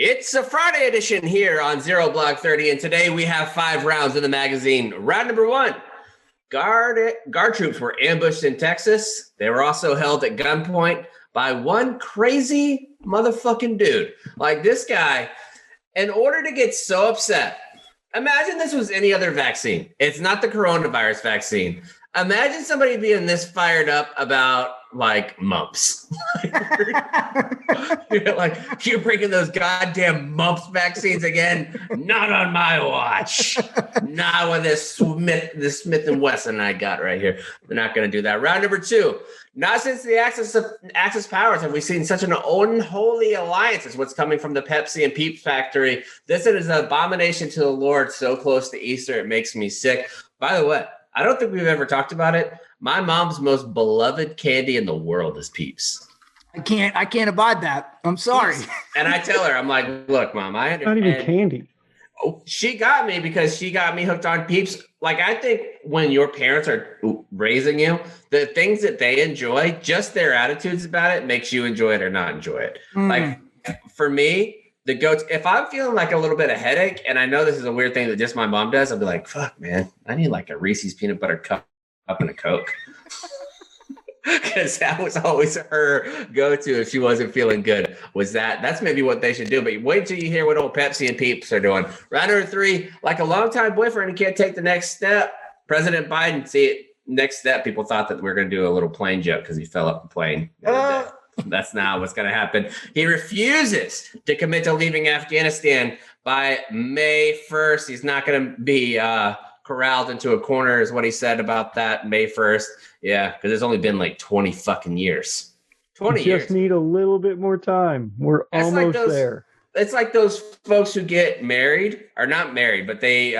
It's a Friday edition here on Zero Block 30, and today we have 5 rounds in the magazine. Round number 1, guard troops were ambushed in Texas. They were also held at gunpoint by one crazy motherfucking dude. Like this guy, in order to get so upset, imagine this was any other vaccine. It's not the coronavirus vaccine. Imagine somebody being this fired up about like mumps. You're like, you're bringing those goddamn mumps vaccines again? Not on my watch. Not with this Smith and Wesson I got right here. We're not going to do that. Round number 2. Not since the Axis powers have we seen such an unholy alliance as what's coming from the Pepsi and Peeps factory. This is an abomination to the Lord, so close to Easter, it makes me sick. By the way, I don't think we've ever talked about it. My mom's most beloved candy in the world is Peeps. I can't abide that. I'm sorry. And I tell her, I'm like, look, Mom, I understand. Not even candy. Oh, she got me because she got me hooked on Peeps. Like, I think when your parents are raising you, the things that they enjoy, just their attitudes about it makes you enjoy it or not enjoy it. Like, for me, the goats, if I'm feeling like a little bit of headache, and I know this is a weird thing that just my mom does, I'll be like, fuck, man, I need like a Reese's peanut butter cup and a Coke. Because that was always her go-to if she wasn't feeling good, was that. That's maybe what they should do. But wait till you hear what old Pepsi and Peeps are doing. Round number 3, like a longtime boyfriend, he can't take the next step. President Biden, next step, people thought that we were going to do a little plane joke because he fell off the plane. That's not what's going to happen. He refuses to commit to leaving Afghanistan by May 1st. He's not going to be corralled into a corner is what he said about that May 1st. Yeah, because it's only been like 20 fucking years. 20 years. Just need a little bit more time. We're almost there. It's like those folks who get married, or not married, but they,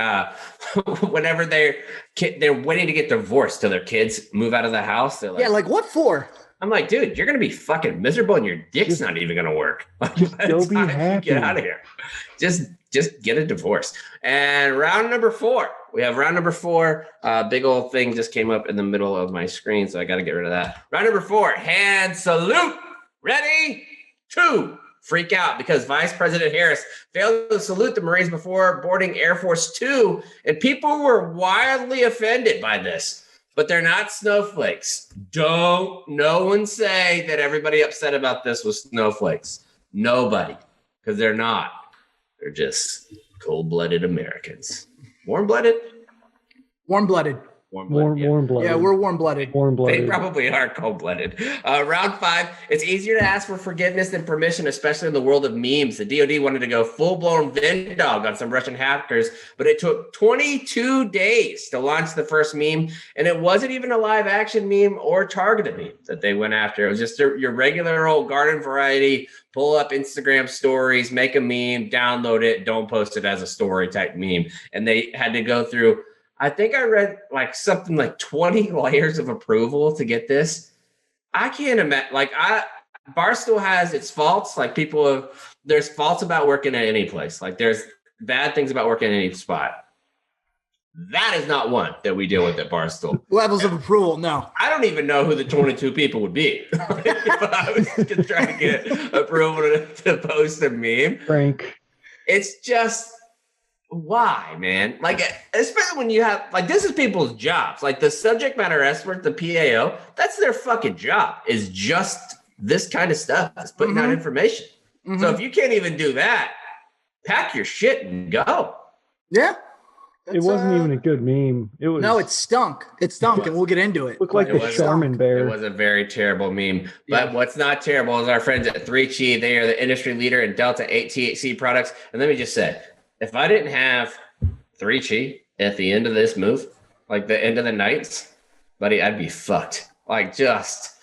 whenever they're waiting to get divorced till their kids move out of the house. They're like, yeah, like what for? I'm like, dude, you're going to be fucking miserable and your dick's not even going to work. Just be happy. Get out of here. Just get a divorce. And round number 4. We have round number 4. Big old thing just came up in the middle of my screen, so I got to get rid of that. Round number 4, hand salute. Ready? 2. Freak out because Vice President Harris failed to salute the Marines before boarding Air Force 2, and people were wildly offended by this. But they're not snowflakes. No one say that everybody upset about this was snowflakes. Nobody, because they're not. They're just cold-blooded Americans. Warm-blooded? Warm-blooded. Warm-blooded. Yeah, we're warm-blooded. Warm-blooded. They probably are cold-blooded. Round 5, it's easier to ask for forgiveness than permission, especially in the world of memes. The DoD wanted to go full-blown Vindog on some Russian hackers, but it took 22 days to launch the first meme, and it wasn't even a live-action meme or targeted meme that they went after. It was just your regular old garden variety, pull up Instagram stories, make a meme, download it, don't post it as a story type meme. And they had to go through, I think I read like something like 20 layers of approval to get this. I can't imagine, Barstool has its faults. Like there's faults about working at any place. Like there's bad things about working at any spot. That is not one that we deal with at Barstool. Levels of approval, no. I don't even know who the 22 people would be. If I was trying to get approval to post a meme. Frank. It's just, why, man? Like, especially when you have, like, this is people's jobs. Like, the subject matter expert, the PAO, that's their fucking job, is just this kind of stuff. It's putting out information. So if you can't even do that, pack your shit and go. Yeah. It wasn't even a good meme. It was. No, it stunk. It stunk, and we'll get into it. Looked like the Charmin bear. It was a very terrible meme. But what's not terrible is our friends at 3Chi. They are the industry leader in Delta 8 THC products. And let me just say, if I didn't have 3Chi at the end of this move, like the end of the nights, buddy, I'd be fucked. Like just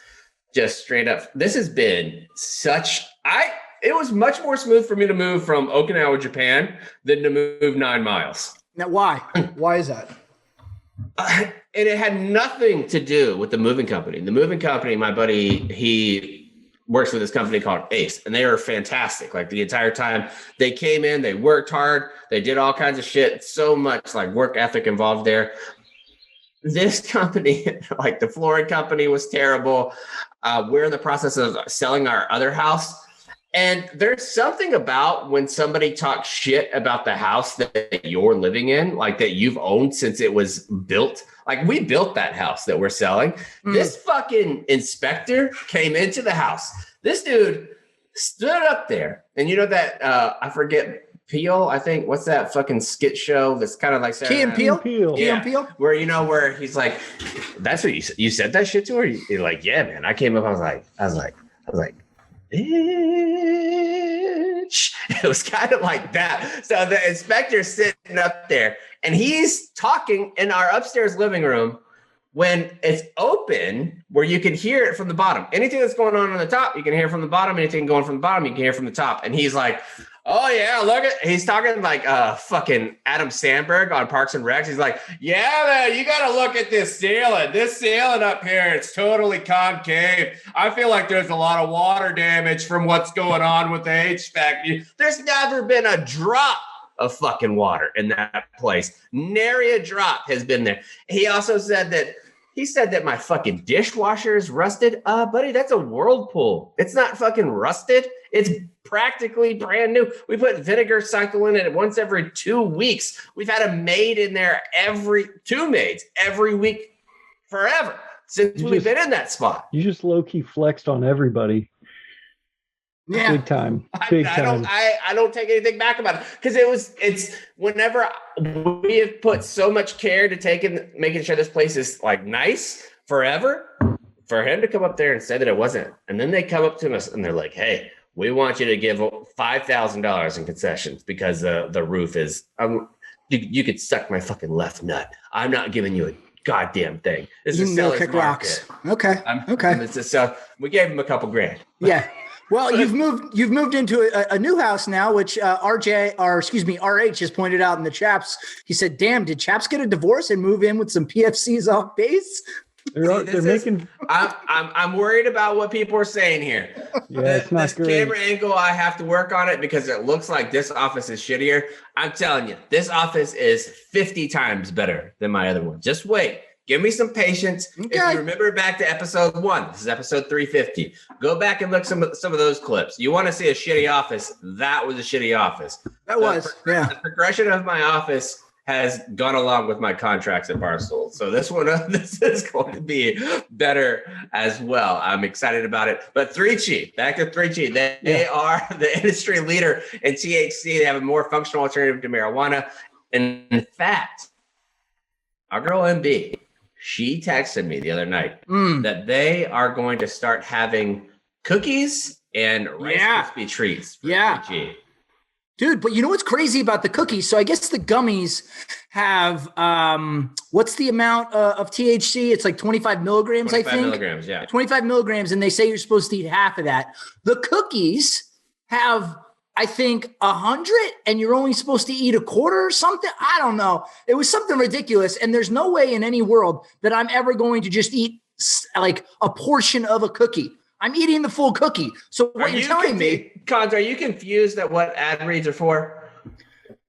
straight up. This has been it was much more smooth for me to move from Okinawa, Japan than to move 9 miles. Now, why? Why is that? And it had nothing to do with the moving company. The moving company, my buddy, he works with this company called Ace, and they were fantastic. Like the entire time they came in, they worked hard, they did all kinds of shit, so much like work ethic involved there. This company, like the flooring company, was terrible. We're in the process of selling our other house, And there's something about when somebody talks shit about the house that you're living in, like that you've owned since it was built. Like we built that house that we're selling. This fucking inspector came into the house. This dude stood up there. And you know that, I forget, Peele, I think. What's that fucking skit show that's kind of like Key and Peele? Key and Peele? Where, where he's like, that's what you said that shit to her? You're like, yeah, man. I came up, I was like, bitch. It was kind of like that. So the inspector's sitting up there and he's talking in our upstairs living room when it's open where you can hear it from the bottom. Anything that's going on the top, you can hear from the bottom. Anything going from the bottom, you can hear from the top. And he's like, oh yeah, he's talking like fucking Adam Sandberg on Parks and Recs. He's like, yeah, man, you got to look at this ceiling. This ceiling up here, it's totally concave. I feel like there's a lot of water damage from what's going on with the HVAC. There's never been a drop of fucking water in that place. Nary a drop has been there. He also said that my fucking dishwasher is rusted. Buddy, that's a Whirlpool. It's not fucking rusted. It's practically brand new. We put vinegar cycle in it once every 2 weeks. We've had a maid in there two maids every week forever since we've been in that spot. You just low-key flexed on everybody. Yeah. Big time. I don't take anything back about it because it's whenever we have put so much care to making sure this place is like nice forever, for him to come up there and say that it wasn't. And then they come up to us and they're like, hey, we want you to give $5,000 in concessions because the roof is, you could suck my fucking left nut. I'm not giving you a goddamn thing. This is seller's market. Rocks. Okay. Okay. So we gave him a couple grand. Yeah. Well, you've moved into a new house now, which RH has pointed out in the chaps. He said, damn, did chaps get a divorce and move in with some PFCs off base? I'm worried about what people are saying here. Yeah, it's not this great. Camera angle, I have to work on it because it looks like this office is shittier. I'm telling you, this office is 50 times better than my other one. Just wait. Give me some patience. Okay. If you remember back to episode 1, this is episode 350. Go back and look some of those clips. You want to see a shitty office? That was a shitty office. The progression of my office has gone along with my contracts at Barstool. So this is going to be better as well. I'm excited about it. But 3Chi, back to 3Chi. They are the industry leader in THC. They have a more functional alternative to marijuana. And in fact, our girl MB, she texted me the other night that they are going to start having cookies and Rice Krispie treats for 3Chi. Dude, but you know what's crazy about the cookies? So I guess the gummies have, what's the amount of THC? It's like 25 milligrams, I think. 25 milligrams, yeah. 25 milligrams, and they say you're supposed to eat half of that. The cookies have, I think, 100, and you're only supposed to eat a quarter or something. I don't know. It was something ridiculous, and there's no way in any world that I'm ever going to just eat like a portion of a cookie. I'm eating the full cookie. So what you're telling me, Cons, are you confused at what ad reads are for?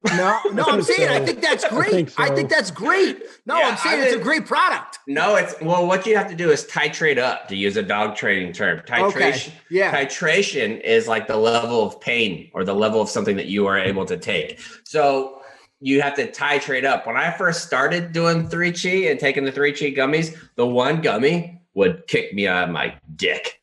No, I'm saying I think that's great. I think that's great. No, I'm saying it's a great product. No, what you have to do is titrate up, to use a dog training term. Titration. Okay. Yeah. Titration is like the level of pain or the level of something that you are able to take. So you have to titrate up. When I first started doing 3Chi and taking the 3Chi gummies, the one gummy would kick me on my dick.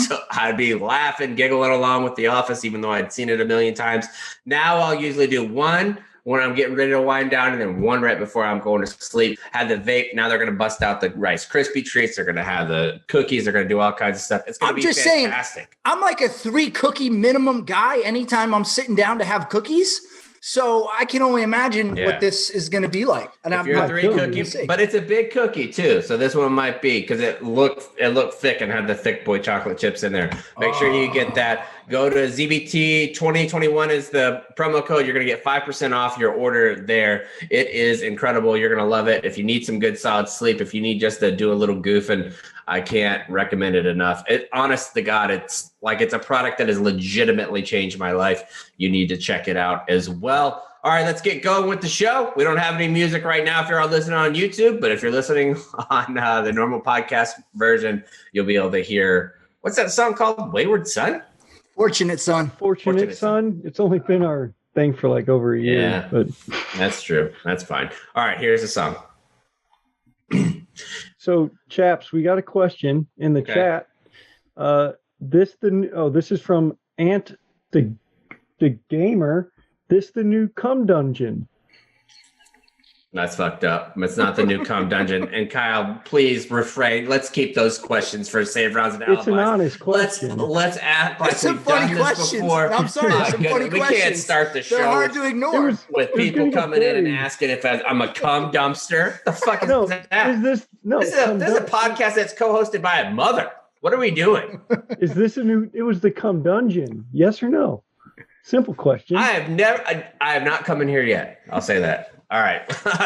So I'd be laughing, giggling along with The Office, even though I'd seen it a million times. Now I'll usually do one when I'm getting ready to wind down and then one right before I'm going to sleep. Have the vape. Now they're going to bust out the Rice Krispie treats. They're going to have the cookies. They're going to do all kinds of stuff. It's going to be fantastic. Saying, I'm like a 3 cookie minimum guy anytime I'm sitting down to have cookies. So I can only imagine what this is going to be like. And if you're a 3 cookie, but it's a big cookie too. So this one might be because it looked thick and had the thick boy chocolate chips in there. Make sure you get that. Go to ZBT 2021 is the promo code. You're going to get 5% off your order there. It is incredible. You're going to love it. If you need some good solid sleep, if you need just to do a little goof, and I can't recommend it enough. Honest to God, it's a product that has legitimately changed my life. You need to check it out as well. All right, let's get going with the show. We don't have any music right now if you're all listening on YouTube, but if you're listening on the normal podcast version, you'll be able to hear, what's that song called? Wayward Son? Fortunate son. Fortunate son. It's only been our thing for like over a year. Yeah, but that's true. That's fine. All right, here's the song. So, chaps, we got a question in the chat. This is from Ant the Gamer. This the new cum dungeon. That's fucked up. It's not the new cum dungeon. And Kyle, please refrain. Let's keep those questions for safe rounds and alibis. It's an honest question. Let's act like we've done this before. I'm sorry, some funny questions. We can't start the show. They're hard to ignore. With people coming in and asking if I'm a cum dumpster. The fuck is that? This is a podcast that's co-hosted by a mother. What are we doing? Is this a new? It was the cum dungeon. Yes or no? Simple question. I have not come in here yet. I'll say that. All right.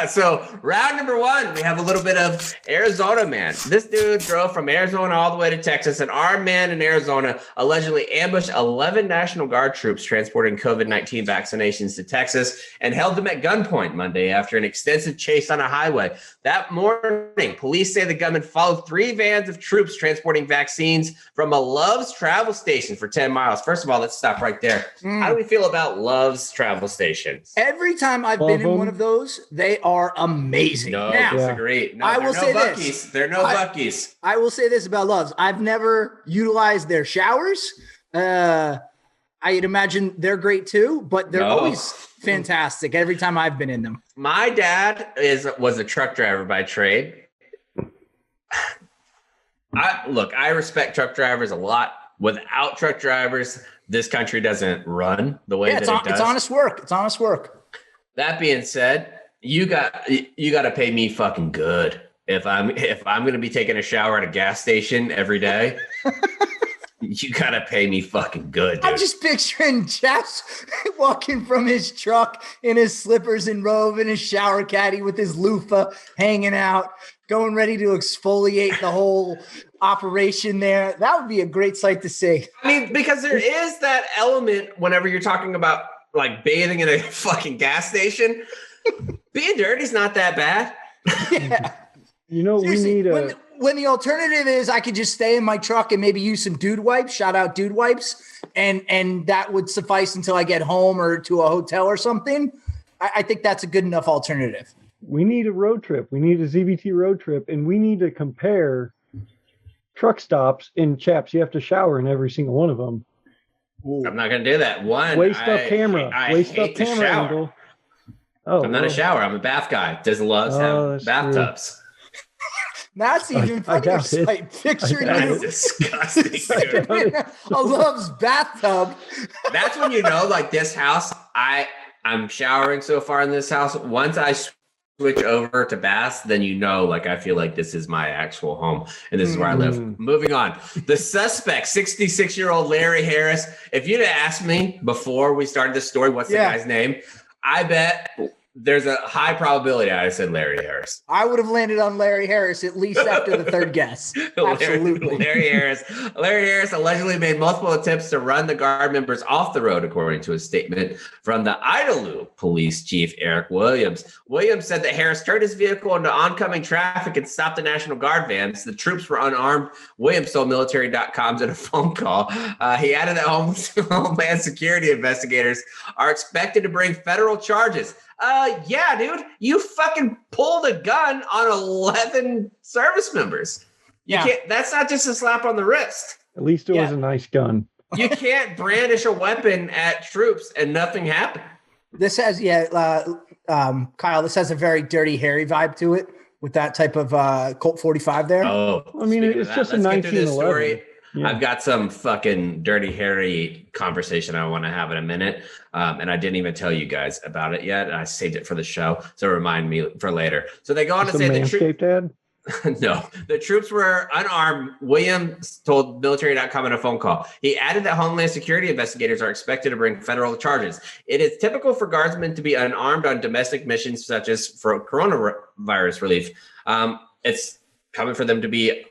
So round number one, we have a little bit of Arizona man. This dude drove from Arizona all the way to Texas. An armed man in Arizona allegedly ambushed 11 National Guard troops transporting COVID-19 vaccinations to Texas and held them at gunpoint Monday after an extensive chase on a highway. That morning, police say the gunman followed 3 vans of troops transporting vaccines from a Love's travel station for 10 miles. First of all, let's stop right there. How do we feel about Love's travel stations? Every time I've been in one of those, they are amazing. No, disagree. No, I will say this. They're no Buc-ee's. I will say this about Love's. I've never utilized their showers. I'd imagine they're great too, but they're always fantastic every time I've been in them. My dad was a truck driver by trade. I respect truck drivers a lot. Without truck drivers, this country doesn't run the way that it does. It's honest work. It's honest work. That being said, you got to pay me fucking good if I'm going to be taking a shower at a gas station every day. You got to pay me fucking good, dude. I'm just picturing Chaps walking from his truck in his slippers and robe and his shower caddy with his loofah hanging out, going ready to exfoliate the whole operation there. That would be a great sight to see. I mean, because there is that element whenever you're talking about like bathing in a fucking gas station. Being dirty is not that bad. Yeah. You know, seriously, we need when the alternative is I could just stay in my truck and maybe use some dude wipes, shout out dude wipes, and that would suffice until I get home or to a hotel or something. I think that's a good enough alternative. We need a road trip. We need a ZBT road trip, and we need to compare truck stops. And chaps, you have to shower in every single one of them. Ooh. I'm not going to do that. Waist up camera angle. Oh, I'm not a shower. I'm a bath guy. Does Loves have bathtubs? True. That's even funnier. Picturing you. Disgusting. Dude. A Love's bathtub. That's when you know, like this house, I'm showering so far in this house. Once I switch over to baths, then you know, like I feel like this is my actual home and this is where I live. Moving on. The suspect, 66-year-old Larry Harris. If you'd have asked me before we started this story, what's the guy's name? I bet there's a high probability I said Larry Harris. I would have landed on Larry Harris at least after the third guess. Absolutely. Larry Harris allegedly made multiple attempts to run the guard members off the road, according to a statement from the Idalou Police Chief Eric Williams. Williams said that Harris turned his vehicle into oncoming traffic and stopped the National Guard vans. The troops were unarmed. Williams told military.com in a phone call. He added that Homeland Security investigators are expected to bring federal charges. Yeah, dude, you fucking pulled a gun on 11 service members. That's not just a slap on the wrist. At least it was a nice gun. You can't brandish a weapon at troops and nothing happened. This has, Kyle, this has a very Dirty Harry vibe to it with that type of Colt 45 there. Oh, I mean, it's just a 1911. Yeah. I've got some fucking Dirty Harry conversation I want to have in a minute. And I didn't even tell you guys about it yet. I saved it for the show. So remind me for later. So they go on to say No, the troops were unarmed. Williams told military.com in a phone call. He added that Homeland Security investigators are expected to bring federal charges. It is typical for guardsmen to be unarmed on domestic missions, such as for coronavirus relief. It's common for them to be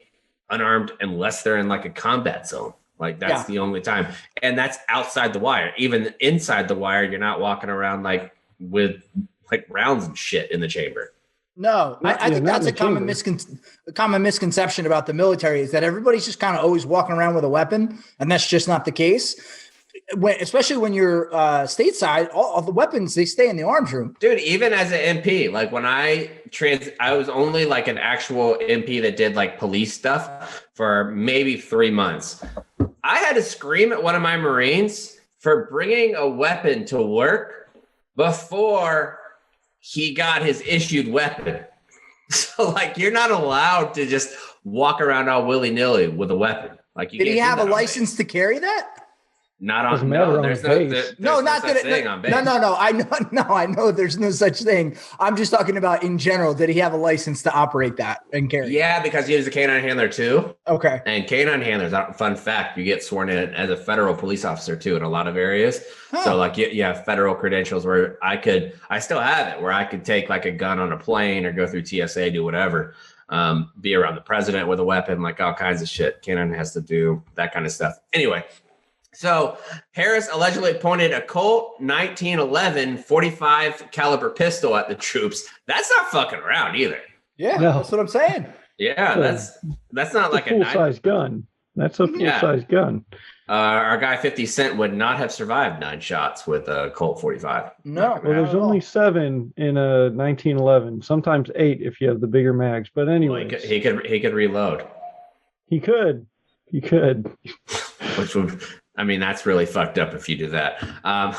unarmed unless they're in like a combat zone. Like that's the only time. And that's outside the wire. Even inside the wire, you're not walking around like with like rounds and shit in the chamber. No, I think that's a common misconception about the military is that everybody's just kind of always walking around with a weapon. And that's just not the case. especially when you're stateside, all the weapons, they stay in the arms room. Dude, even as an MP, like when I was only like an actual MP that did like police stuff for maybe 3 months. I had to scream at one of my Marines for bringing a weapon to work before he got his issued weapon. So like, you're not allowed to just walk around all willy-nilly with a weapon. Like, you did he have a license to carry that? Not on. No, there's no not such that. thing on base. No. I know. There's no such thing. I'm just talking about in general. Did he have a license to operate that and carry? Yeah, because he was a canine handler too. Okay. And canine handlers, fun fact, you get sworn in as a federal police officer too in a lot of areas. Huh. So like you have federal credentials where I still have it, where I could take like a gun on a plane or go through TSA, do whatever. Be around the president with a weapon, like all kinds of shit. Canine has to do that kind of stuff. Anyway. So Harris allegedly pointed a Colt 1911 45 caliber pistol at the troops. That's not fucking around either. Yeah, no. That's what I'm saying. Yeah, that's not like a full-size gun. That's a full-size gun. Our guy 50 Cent would not have survived 9 shots with a Colt 45. No. Well, there's only 7 in a 1911. Sometimes 8 if you have the bigger mags. But anyway, well, he could reload. He could. Which would. I mean, that's really fucked up if you do that.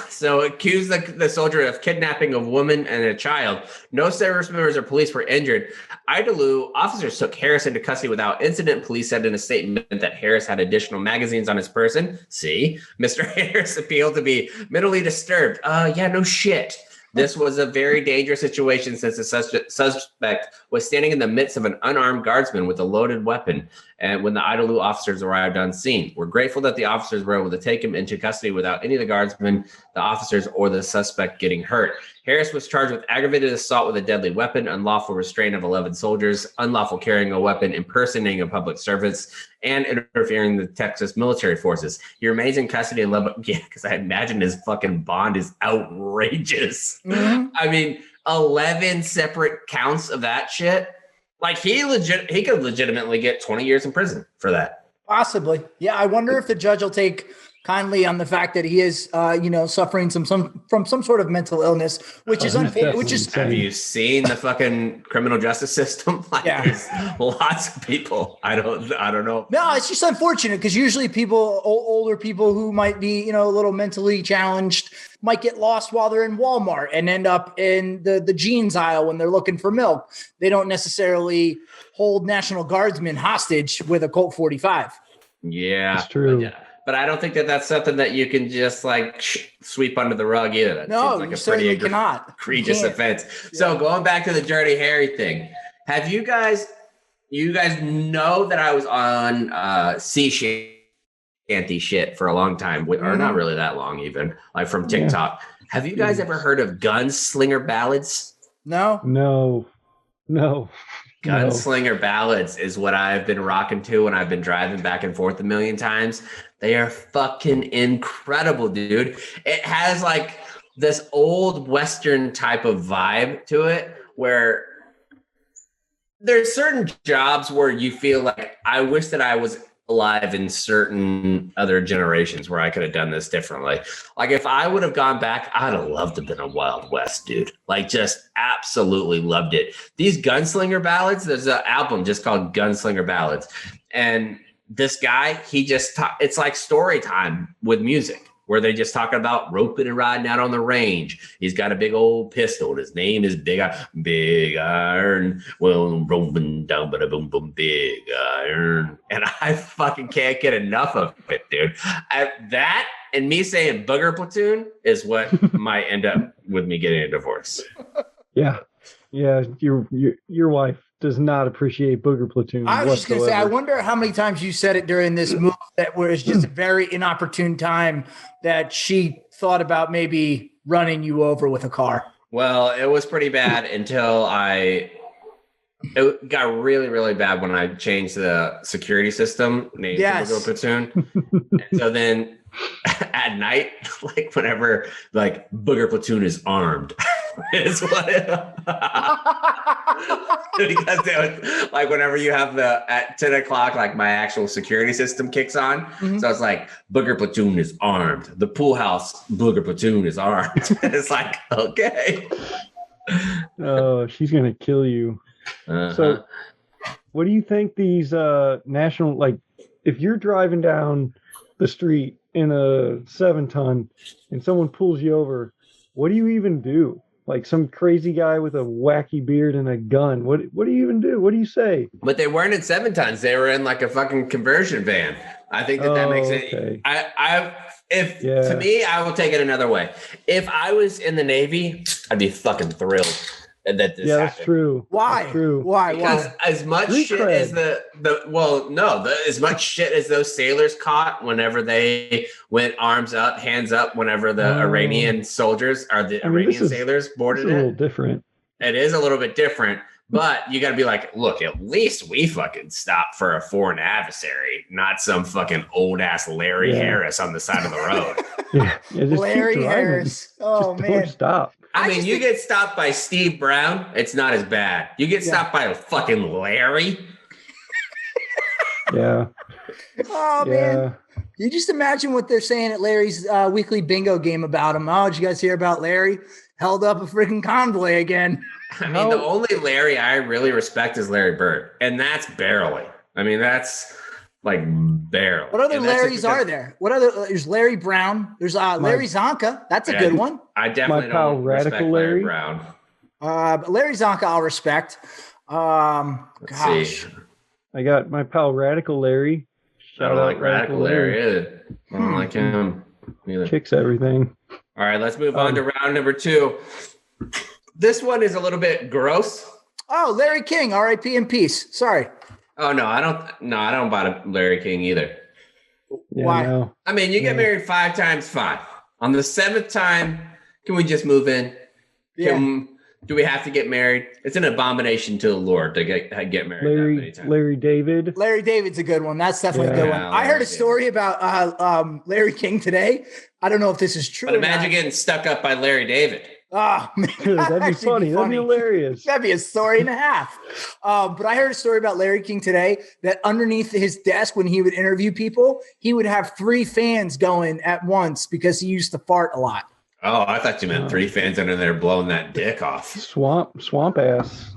So accused the soldier of kidnapping a woman and a child. No service members or police were injured. Idalou officers took Harris into custody without incident. Police said in a statement that Harris had additional magazines on his person. See, Mr. Harris appealed to be mentally disturbed. Yeah, no shit. This was a very dangerous situation since the suspect was standing in the midst of an unarmed guardsman with a loaded weapon. And when the Idalou officers arrived on scene, we're grateful that the officers were able to take him into custody without any of the guardsmen, the officers, or the suspect getting hurt. Harris was charged with aggravated assault with a deadly weapon, unlawful restraint of 11 soldiers, unlawful carrying a weapon, impersonating a public servant, and interfering with the Texas military forces. He remains in custody in Lebanon. Yeah, because I imagine his fucking bond is outrageous. Mm-hmm. I mean, 11 separate counts of that shit. Like he could legitimately get 20 years in prison for that. Possibly. Yeah, I wonder if the judge will take kindly on the fact that he is, suffering from some sort of mental illness, which is unfair. Have you seen the fucking criminal justice system? Like, yeah, there's lots of people. I don't know. No, it's just unfortunate because usually older people who might be, a little mentally challenged might get lost while they're in Walmart and end up in the jeans aisle when they're looking for milk. They don't necessarily hold National Guardsmen hostage with a Colt 45. Yeah, that's true. But I don't think that's something that you can just like sweep under the rug either. That no, seems like you certainly cannot. Egregious offense. Yeah. So going back to the Dirty Harry thing, have you guys know that I was on sea shanty shit for a long time, or not really that long even, like from TikTok. Yeah. Have you guys ever heard of gunslinger ballads? No. Gunslinger ballads is what I've been rocking to when I've been driving back and forth a million times. They are fucking incredible, dude. It has like this old Western type of vibe to it where there's certain jobs where you feel like I wish that I was alive in certain other generations where I could have done this differently. Like if I would have gone back, I'd have loved to have been a Wild West, dude. Like just absolutely loved it. These gunslinger ballads, there's an album just called Gunslinger Ballads. And this guy, it's like story time with music where they just talk about roping and riding out on the range. He's got a big old pistol. His name is Big Iron. Well, roping down, but a boom, boom, Big Iron. And I fucking can't get enough of it, dude. That and me saying Booger Platoon is what might end up with me getting a divorce. Yeah. Your wife does not appreciate Booger Platoon. I was just going to say, I wonder how many times you said it during this move that was just a very inopportune time that she thought about maybe running you over with a car. Well, it was pretty bad until it got really, really bad when I changed the security system named Booger Platoon. And so then at night, like whenever like Booger Platoon is armed is what Because it was like whenever you have at 10 o'clock, like my actual security system kicks on. Mm-hmm. So it's like Booger Platoon is armed. The pool house Booger Platoon is armed. It's like, okay. Oh, she's gonna kill you. Uh-huh. So what do you think these national, like if you're driving down the street in a 7-ton and someone pulls you over, what do you even do? Like some crazy guy with a wacky beard and a gun. What do you even do? What do you say? But they weren't in 7-tons. They were in like a fucking conversion van. I think that makes it. Okay. To me, I will take it another way. If I was in the Navy, I'd be fucking thrilled that this happened. That's true. Why? That's true. Why? Because as much shit as as much shit as those sailors caught whenever they went arms up, hands up, whenever the Iranian soldiers or the Iranian sailors boarded it. It's a little different. It is a little bit different, but you got to be like, look, at least we fucking stopped for a foreign adversary, not some fucking old ass Larry Harris on the side of the road. Larry Harris. Oh, man. Don't stop. I mean, you get stopped by Steve Brown, it's not as bad. You get stopped by a fucking Larry. Yeah. Oh, man. You just imagine what they're saying at Larry's weekly bingo game about him. Oh, did you guys hear about Larry? Held up a freaking convoy again. I mean, the only Larry I really respect is Larry Bird, and that's barely. I mean, that's like barely. What other Larrys are there? There's Larry Brown. There's Larry Zonka. That's a good one. I definitely don't respect Larry Brown. But Larry Zonka, I'll respect. Let's see. I got my pal Radical Larry. I don't like Radical Larry either. I don't like him either. Kicks everything. All right, let's move on to round number 2. This one is a little bit gross. Oh, Larry King, R.I.P. in peace. Sorry. Oh no, I don't buy Larry King either. Why? No. I mean, you get married 5 times, fine. On the 7th time, can we just move in? Do we have to get married? It's an abomination to the Lord to get married that many times. Larry David. Larry David's a good one. That's definitely a good one. I heard a story about Larry King today. I don't know if this is true. But imagine getting stuck up by Larry David. Oh, man, that'd be funny. That'd be hilarious. That'd be a story and a half. But I heard a story about Larry King today that underneath his desk, when he would interview people, he would have 3 fans going at once because he used to fart a lot. Oh, I thought you meant 3 fans under there blowing that dick off. Swamp ass.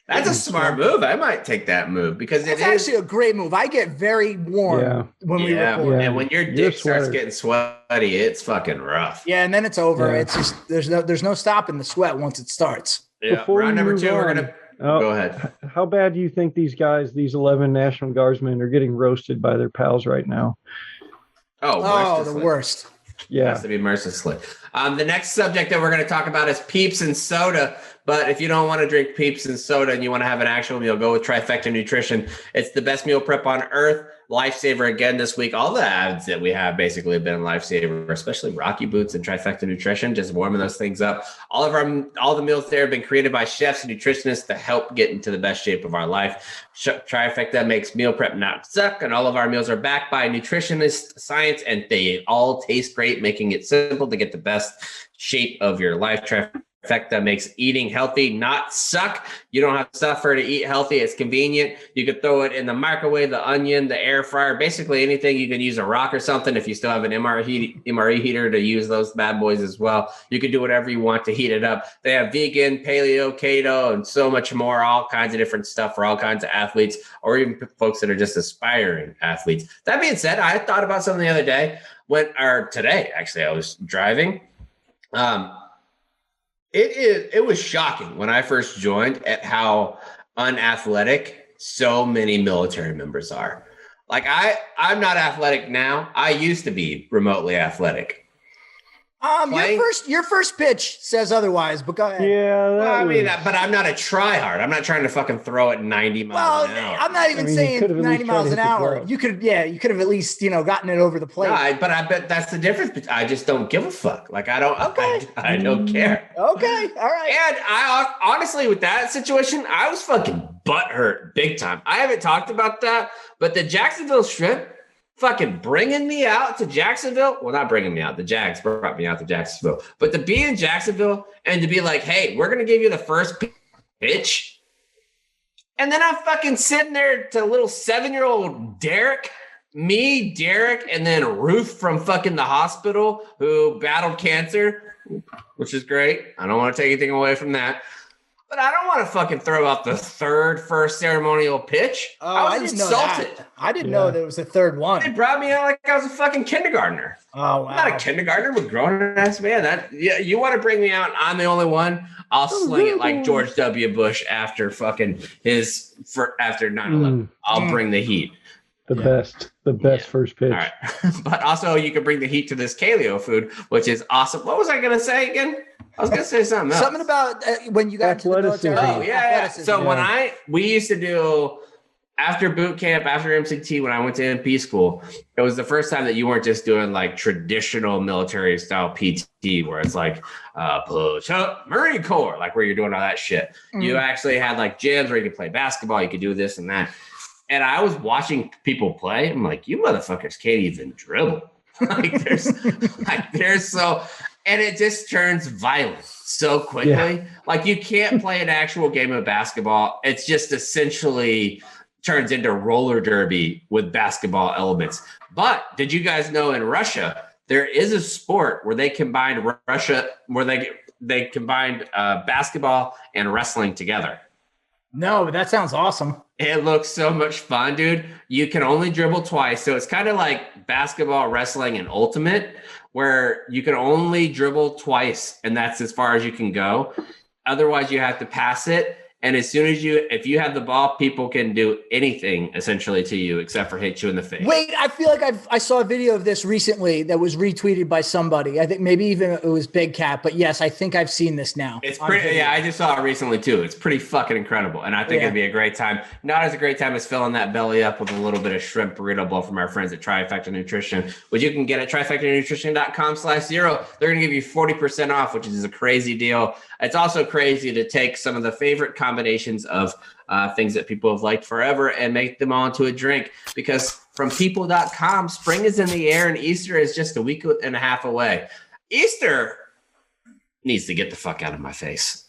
That's a smart move. I might take that move because it's actually a great move. I get very warm when we record. And when your dick starts getting sweaty, it's fucking rough. Yeah, and then it's over. Yeah. It's just there's no stopping the sweat once it starts. Yeah. Before round number 2, we're gonna go ahead. How bad do you think these 11 National Guardsmen are getting roasted by their pals right now? Oh, the worst. Yeah. It has to be mercilessly. The next subject that we're going to talk about is Peeps and soda. But if you don't want to drink Peeps and soda and you want to have an actual meal, go with Trifecta Nutrition. It's the best meal prep on earth. Lifesaver again this week. All the ads that we have basically have been lifesaver, especially Rocky Boots and Trifecta Nutrition, just warming those things up. All the meals there have been created by chefs and nutritionists to help get into the best shape of our life. Trifecta makes meal prep not suck, and all of our meals are backed by nutritionist science, and they all taste great, making it simple to get the best shape of your life. Trifecta makes eating healthy not suck. You don't have to suffer to eat healthy. It's convenient. You could throw it in the microwave, the onion, the air fryer, basically anything. You can use a rock or something if you still have an MRE heater to use those bad boys as well. You can do whatever you want to heat it up. They have vegan, paleo, keto, and so much more, all kinds of different stuff for all kinds of athletes or even folks that are just aspiring athletes. That being said, I thought about something the other day today, actually, I was driving. It was shocking when I first joined at how unathletic so many military members are. Like I'm not athletic now. I used to be remotely athletic. Your first pitch says otherwise, but go ahead. Yeah, but I'm not a try-hard. I'm not trying to fucking throw it 90 miles an hour. I'm not even saying 90 miles an hour. You could have at least, gotten it over the plate. No, but I bet that's the difference. I just don't give a fuck. Like I don't care. Okay. All right. And I honestly, with that situation, I was fucking butthurt big time. I haven't talked about that, but the Jacksonville Shrimp fucking bringing me out to Jacksonville. Well, not bringing me out. The Jags brought me out to Jacksonville. But to be in Jacksonville and to be like, hey, we're going to give you the first pitch. And then I'm fucking sitting there to little 7-year-old Derek, and then Ruth from fucking the hospital who battled cancer, which is great. I don't want to take anything away from that. But I don't want to fucking throw out the first ceremonial pitch. Oh, I was insulted. I didn't know there was a third one. They brought me out like I was a fucking kindergartner. Oh, wow. I'm not a kindergartiner, I'm a grown-ass man. You want to bring me out and I'm the only one, I'll sling it like George W. Bush after fucking after 9/11. I'll bring the heat. The best first pitch. All right. But also you can bring the heat to this Kaleo food, which is awesome. What was I going to say again? I was going to say something else. Something about when you got to the military. Oh, yeah. So we used to do, after boot camp, after MCT, when I went to MP school, it was the first time that you weren't just doing like traditional military style PT where it's like push up Marine Corps, like where you're doing all that shit. Mm-hmm. You actually had like gyms where you could play basketball, you could do this and that. And I was watching people play. I'm like, you motherfuckers can't even dribble. And it just turns violent so quickly. Yeah. Like you can't play an actual game of basketball. It's just essentially turns into roller derby with basketball elements. But did you guys know in Russia, there is a sport where they combined basketball and wrestling together? No, but that sounds awesome. It looks so much fun, dude. You can only dribble twice. So it's kind of like basketball, wrestling, and ultimate, where you can only dribble twice, and that's as far as you can go. Otherwise, you have to pass it. And as soon as if you have the ball, people can do anything essentially to you except for hit you in the face. Wait, I feel like I saw a video of this recently that was retweeted by somebody. I think maybe even it was Big Cat, but yes, I think I've seen this now. It's pretty, yeah, I just saw it recently too. It's pretty fucking incredible. And I think it'd be a great time. Not as a great time as filling that belly up with a little bit of shrimp burrito bowl from our friends at Trifecta Nutrition, which you can get at trifectanutrition.com/0. They're going to give you 40% off, which is a crazy deal. It's also crazy to take some of the favorite combinations of things that people have liked forever and make them all into a drink, because from people.com, spring is in the air and Easter is just a week and a half away. Easter needs to get the fuck out of my face.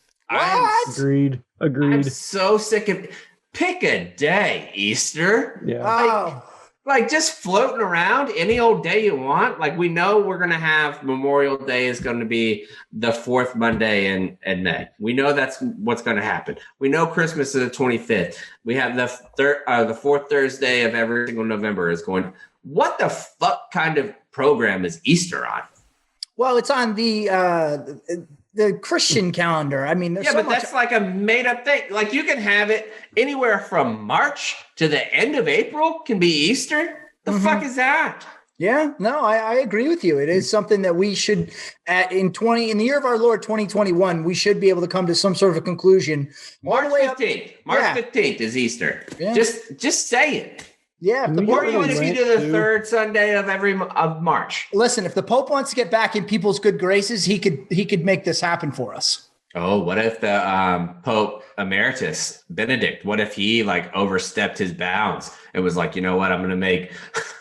Agreed. I'm so sick of pick a day, Easter. Yeah. Like just floating around any old day you want. Like we know we're going to have Memorial Day is going to be the fourth Monday in May. We know that's what's going to happen. We know Christmas is the 25th. We have the fourth Thursday of every single November is going. What the fuck kind of program is Easter on? Well, it's on the Christian calendar. I mean, that's like a made up thing. Like you can have it anywhere from March to the end of April can be Easter. The fuck is that? Yeah, no, I agree with you. It is something that we should in the year of our Lord 2021, we should be able to come to some sort of a conclusion. March 15th. March 15th is Easter. Yeah. Just say it. Yeah, or even if you do the third Sunday of March. Listen, if the Pope wants to get back in people's good graces, he could make this happen for us. Oh, what if the Pope Emeritus Benedict? What if he like overstepped his bounds and was like, you know what, I'm going to make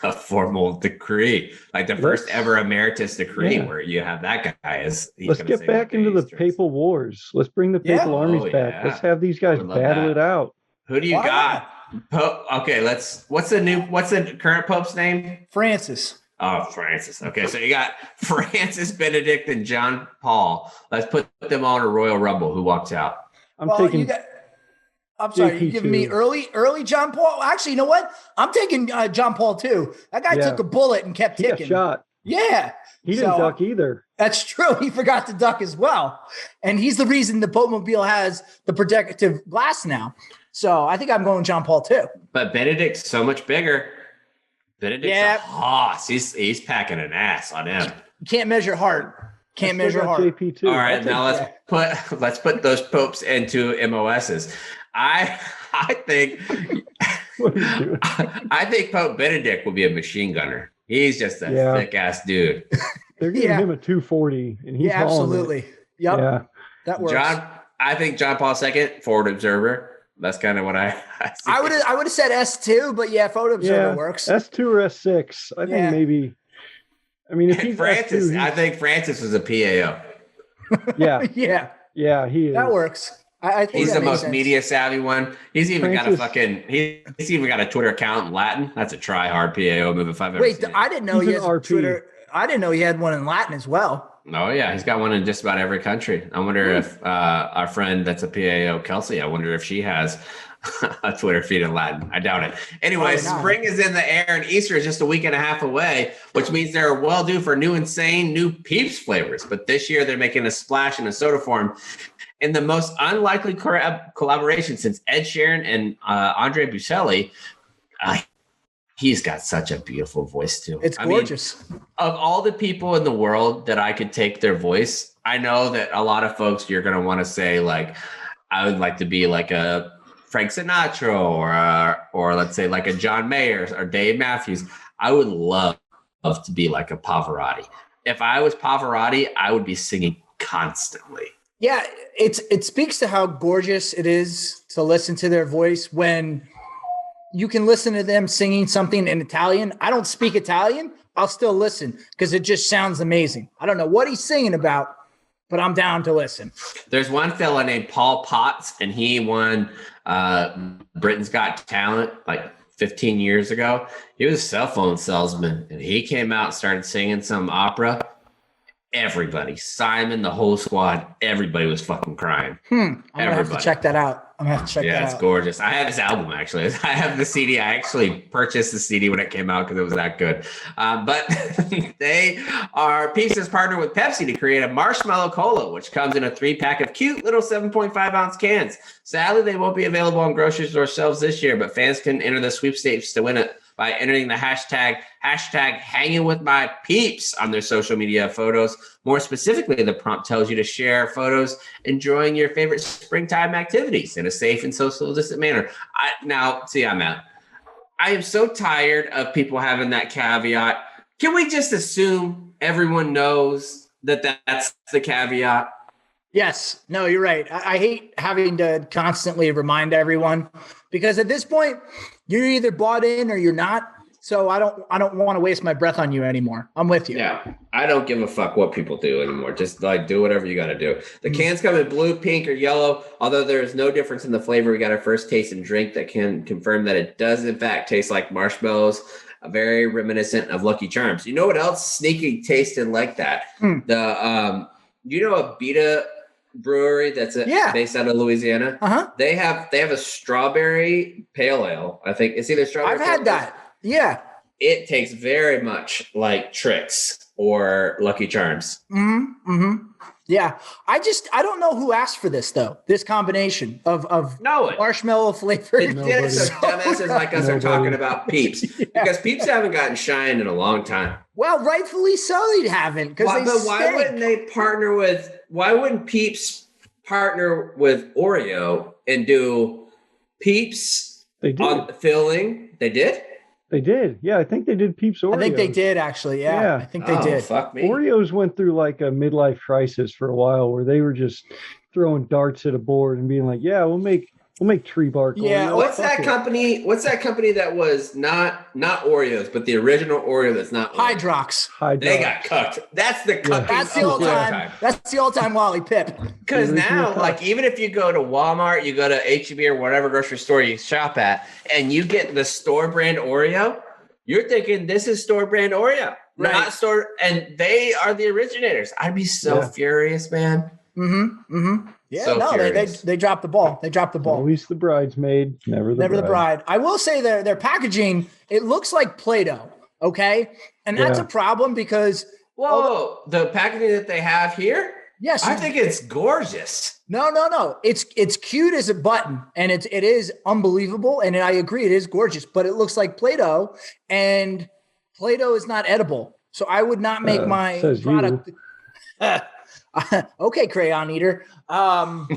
a formal decree, like the first ever emeritus decree, where you have that guy as. Let's get back into the papal wars. Let's bring the papal armies back. Yeah. Let's have these guys battle it out. Who do you got? Pope. Okay, what's the current Pope's name? Francis. Oh, Francis. Okay, so you got Francis, Benedict, and John Paul. Let's put them all in a Royal Rumble. Who walks out? I'm sorry, you're giving me early John Paul. Actually, you know what? I'm taking John Paul too. That guy took a bullet and kept ticking. He got shot. Yeah. He didn't duck either. That's true. He forgot to duck as well. And he's the reason the Pope Mobile has the protective glass now. So I think I'm going John Paul too. But Benedict's so much bigger. Benedict's a hoss. He's packing an ass on him. You can't measure heart. Can't measure heart. JP too. All right, now let's put those popes into MOSs. I think what are you doing? I think Pope Benedict will be a machine gunner. He's just a thick ass dude. They're giving him a 240, and he's absolutely. Yep. Yeah, that works. I think John Paul II, forward observer. That's kind of what I would have said S2, but photo observer works. S2 or S6. I think maybe. I mean, if he's Francis, I think Francis was a PAO. Yeah, he is. That works. I think he's the most sense. media savvy one. He's even got a Twitter account in Latin. That's a try-hard PAO move if I've ever seen it. I didn't know he had a Twitter. I didn't know he had one in Latin as well. Oh, yeah. He's got one in just about every country. I wonder if our friend that's a PAO, Kelsey, I wonder if she has a Twitter feed in Latin. I doubt it. Anyway, spring is in the air and Easter is just a week and a half away, which means they're well due for new Peeps flavors. But this year they're making a splash in a soda form in the most unlikely collaboration since Ed Sheeran and Andre Bocelli. He's got such a beautiful voice too. It's gorgeous. I mean, of all the people in the world that I could take their voice, I know that a lot of folks you're going to want to say like, I would like to be like a Frank Sinatra or let's say like a John Mayer or Dave Matthews. I would love to be like a Pavarotti. If I was Pavarotti, I would be singing constantly. Yeah, it speaks to how gorgeous it is to listen to their voice when you can listen to them singing something in Italian. I don't speak Italian. I'll still listen because it just sounds amazing. I don't know what he's singing about, but I'm down to listen. There's one fella named Paul Potts, and he won Britain's Got Talent like 15 years ago. He was a cell phone salesman, and he came out and started singing some opera. Everybody, Simon, the whole squad, everybody was fucking crying. I'm gonna have to check that out. Yeah, it's gorgeous. I have this album actually. I have the CD. I actually purchased the CD when it came out because it was that good. But Peeps has partnered with Pepsi to create a marshmallow cola, which comes in a 3-pack of cute little 7.5-ounce cans. Sadly, they won't be available on grocery store shelves this year, but fans can enter the sweepstakes to win it by entering the hashtag hanging with my peeps on their social media photos. More specifically, the prompt tells you to share photos enjoying your favorite springtime activities in a safe and social distant manner. I'm out. I am so tired of people having that caveat. Can we just assume everyone knows that that's the caveat? Yes. No, you're right. I hate having to constantly remind everyone because at this point, you're either bought in or you're not. So I don't want to waste my breath on you anymore. I'm with you. Yeah. I don't give a fuck what people do anymore. Just like do whatever you got to do. The cans come in blue, pink, or yellow. Although there is no difference in the flavor, we got our first taste and drink that can confirm that it does in fact taste like marshmallows, very reminiscent of Lucky Charms. You know what else sneaky tasted like that? Abita brewery that's based out of Louisiana. They have a strawberry pale ale. I think it's either strawberry. I've had that. Yeah. It tastes very much like Trix or Lucky Charms. Yeah. I don't know who asked for this though. This combination of marshmallow flavored. It did it so dumbasses like us are talking about Peeps because Peeps haven't gotten shine in a long time. Well, rightfully so, they haven't. Why wouldn't Peeps partner with Oreo and do Peeps on filling? They did? They did. Yeah, I think they did Peeps Oreos. I think they did, actually. Yeah. I think they did. Fuck me. Oreos went through like a midlife crisis for a while where they were just throwing darts at a board and being like, yeah, we'll make tree bark. Yeah. Oreos. What's that company that was not Oreos, but the original Oreo that's not Hydrox. They got cooked. That's the cooking. That's the old time. That's the old time Wally Pip. Because now, like, even if you go to Walmart, you go to H-E-B or whatever grocery store you shop at, and you get the store brand Oreo, you're thinking this is store brand Oreo, not store, and they are the originators. I'd be so furious, man. Yeah, so they dropped the ball. Always the bridesmaid, never the bride. I will say their packaging, it looks like Play-Doh, okay? And that's a problem because the packaging that they have here? Yes. I think it's gorgeous. No. It's cute as a button and it is unbelievable. And I agree, it is gorgeous, but it looks like Play-Doh and Play-Doh is not edible. So I would not make my product. Okay, crayon eater. Wow,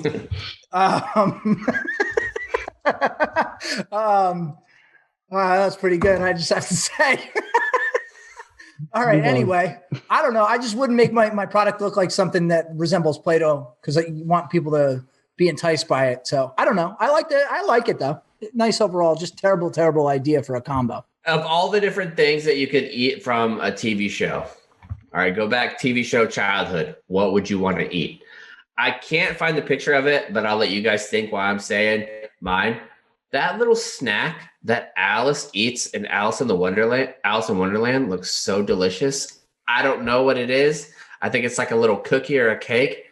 that's pretty good. I just have to say. All right. Anyway, I don't know. I just wouldn't make my product look like something that resembles Play-Doh because you want people to be enticed by it. So I don't know. I like it though. Nice overall. Just terrible idea for a combo. Of all the different things that you could eat from a TV show. All right, go back TV show childhood. What would you want to eat? I can't find the picture of it, but I'll let you guys think while I'm saying mine. That little snack that Alice eats in Alice in Wonderland looks so delicious. I don't know what it is. I think it's like a little cookie or a cake.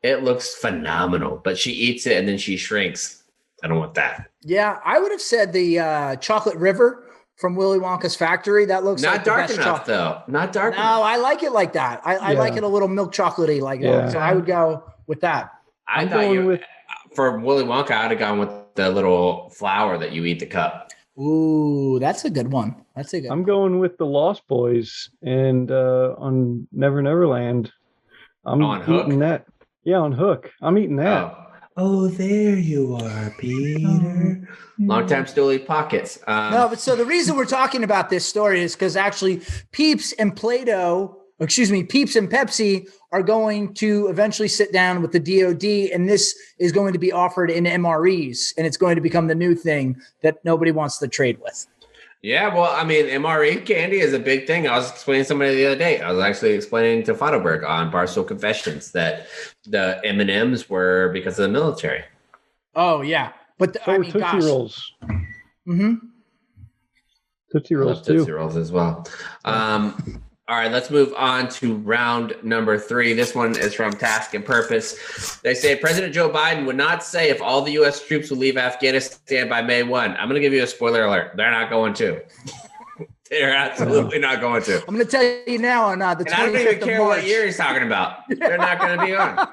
It looks phenomenal, but she eats it and then she shrinks. I don't want that. Yeah, I would have said the chocolate river from Willy Wonka's factory. That looks not like the dark best enough, chocolate. though. Not dark No, enough. I like it like that. I like it a little milk chocolatey like that. So I would go with that. I thought for Willy Wonka, I'd have gone with the little flower that you eat the cup. Ooh, that's a good one. I'm going with the Lost Boys and on Never Neverland. I'm eating that. Yeah, on Hook. I'm eating that. Oh, there you are, Peter. Long time still eat pockets. No, but so the reason we're talking about this story is because actually Peeps and Pepsi are going to eventually sit down with the DOD, and this is going to be offered in MREs, and it's going to become the new thing that nobody wants to trade with. Yeah, well, I mean, MRE candy is a big thing. I was explaining to somebody the other day. I was actually explaining to Fottoberg on Barstool Confessions that the M&Ms were because of the military. Oh, yeah. But Tootsie Rolls. Mm-hmm. Tootsie Rolls, too. Tootsie Rolls as well. All right, let's move on to round number 3. This one is from Task and Purpose. They say President Joe Biden would not say if all the U.S. troops would leave Afghanistan by May 1. I'm going to give you a spoiler alert. They're not going to. They're absolutely not going to. I'm going to tell you now on the 25th of March. I don't even care what year he's talking about. They're not going to be on.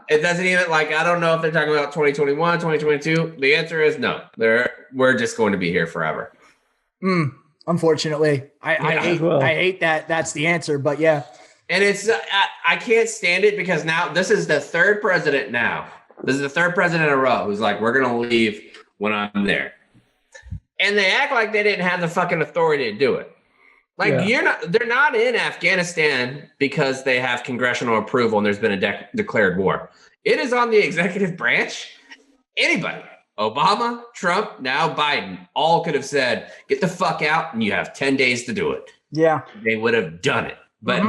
It doesn't even, I don't know if they're talking about 2021, 2022. The answer is no. We're just going to be here forever. Unfortunately, I hate that that's the answer, but yeah. And it's I can't stand it because now this is the third president now. This is the third president in a row who's like, we're going to leave when I'm there. And they act like they didn't have the fucking authority to do it. They're not in Afghanistan because they have congressional approval and there's been a declared war. It is on the executive branch. Anybody. Obama, Trump, now Biden, all could have said, get the fuck out and you have 10 days to do it. Yeah. They would have done it. But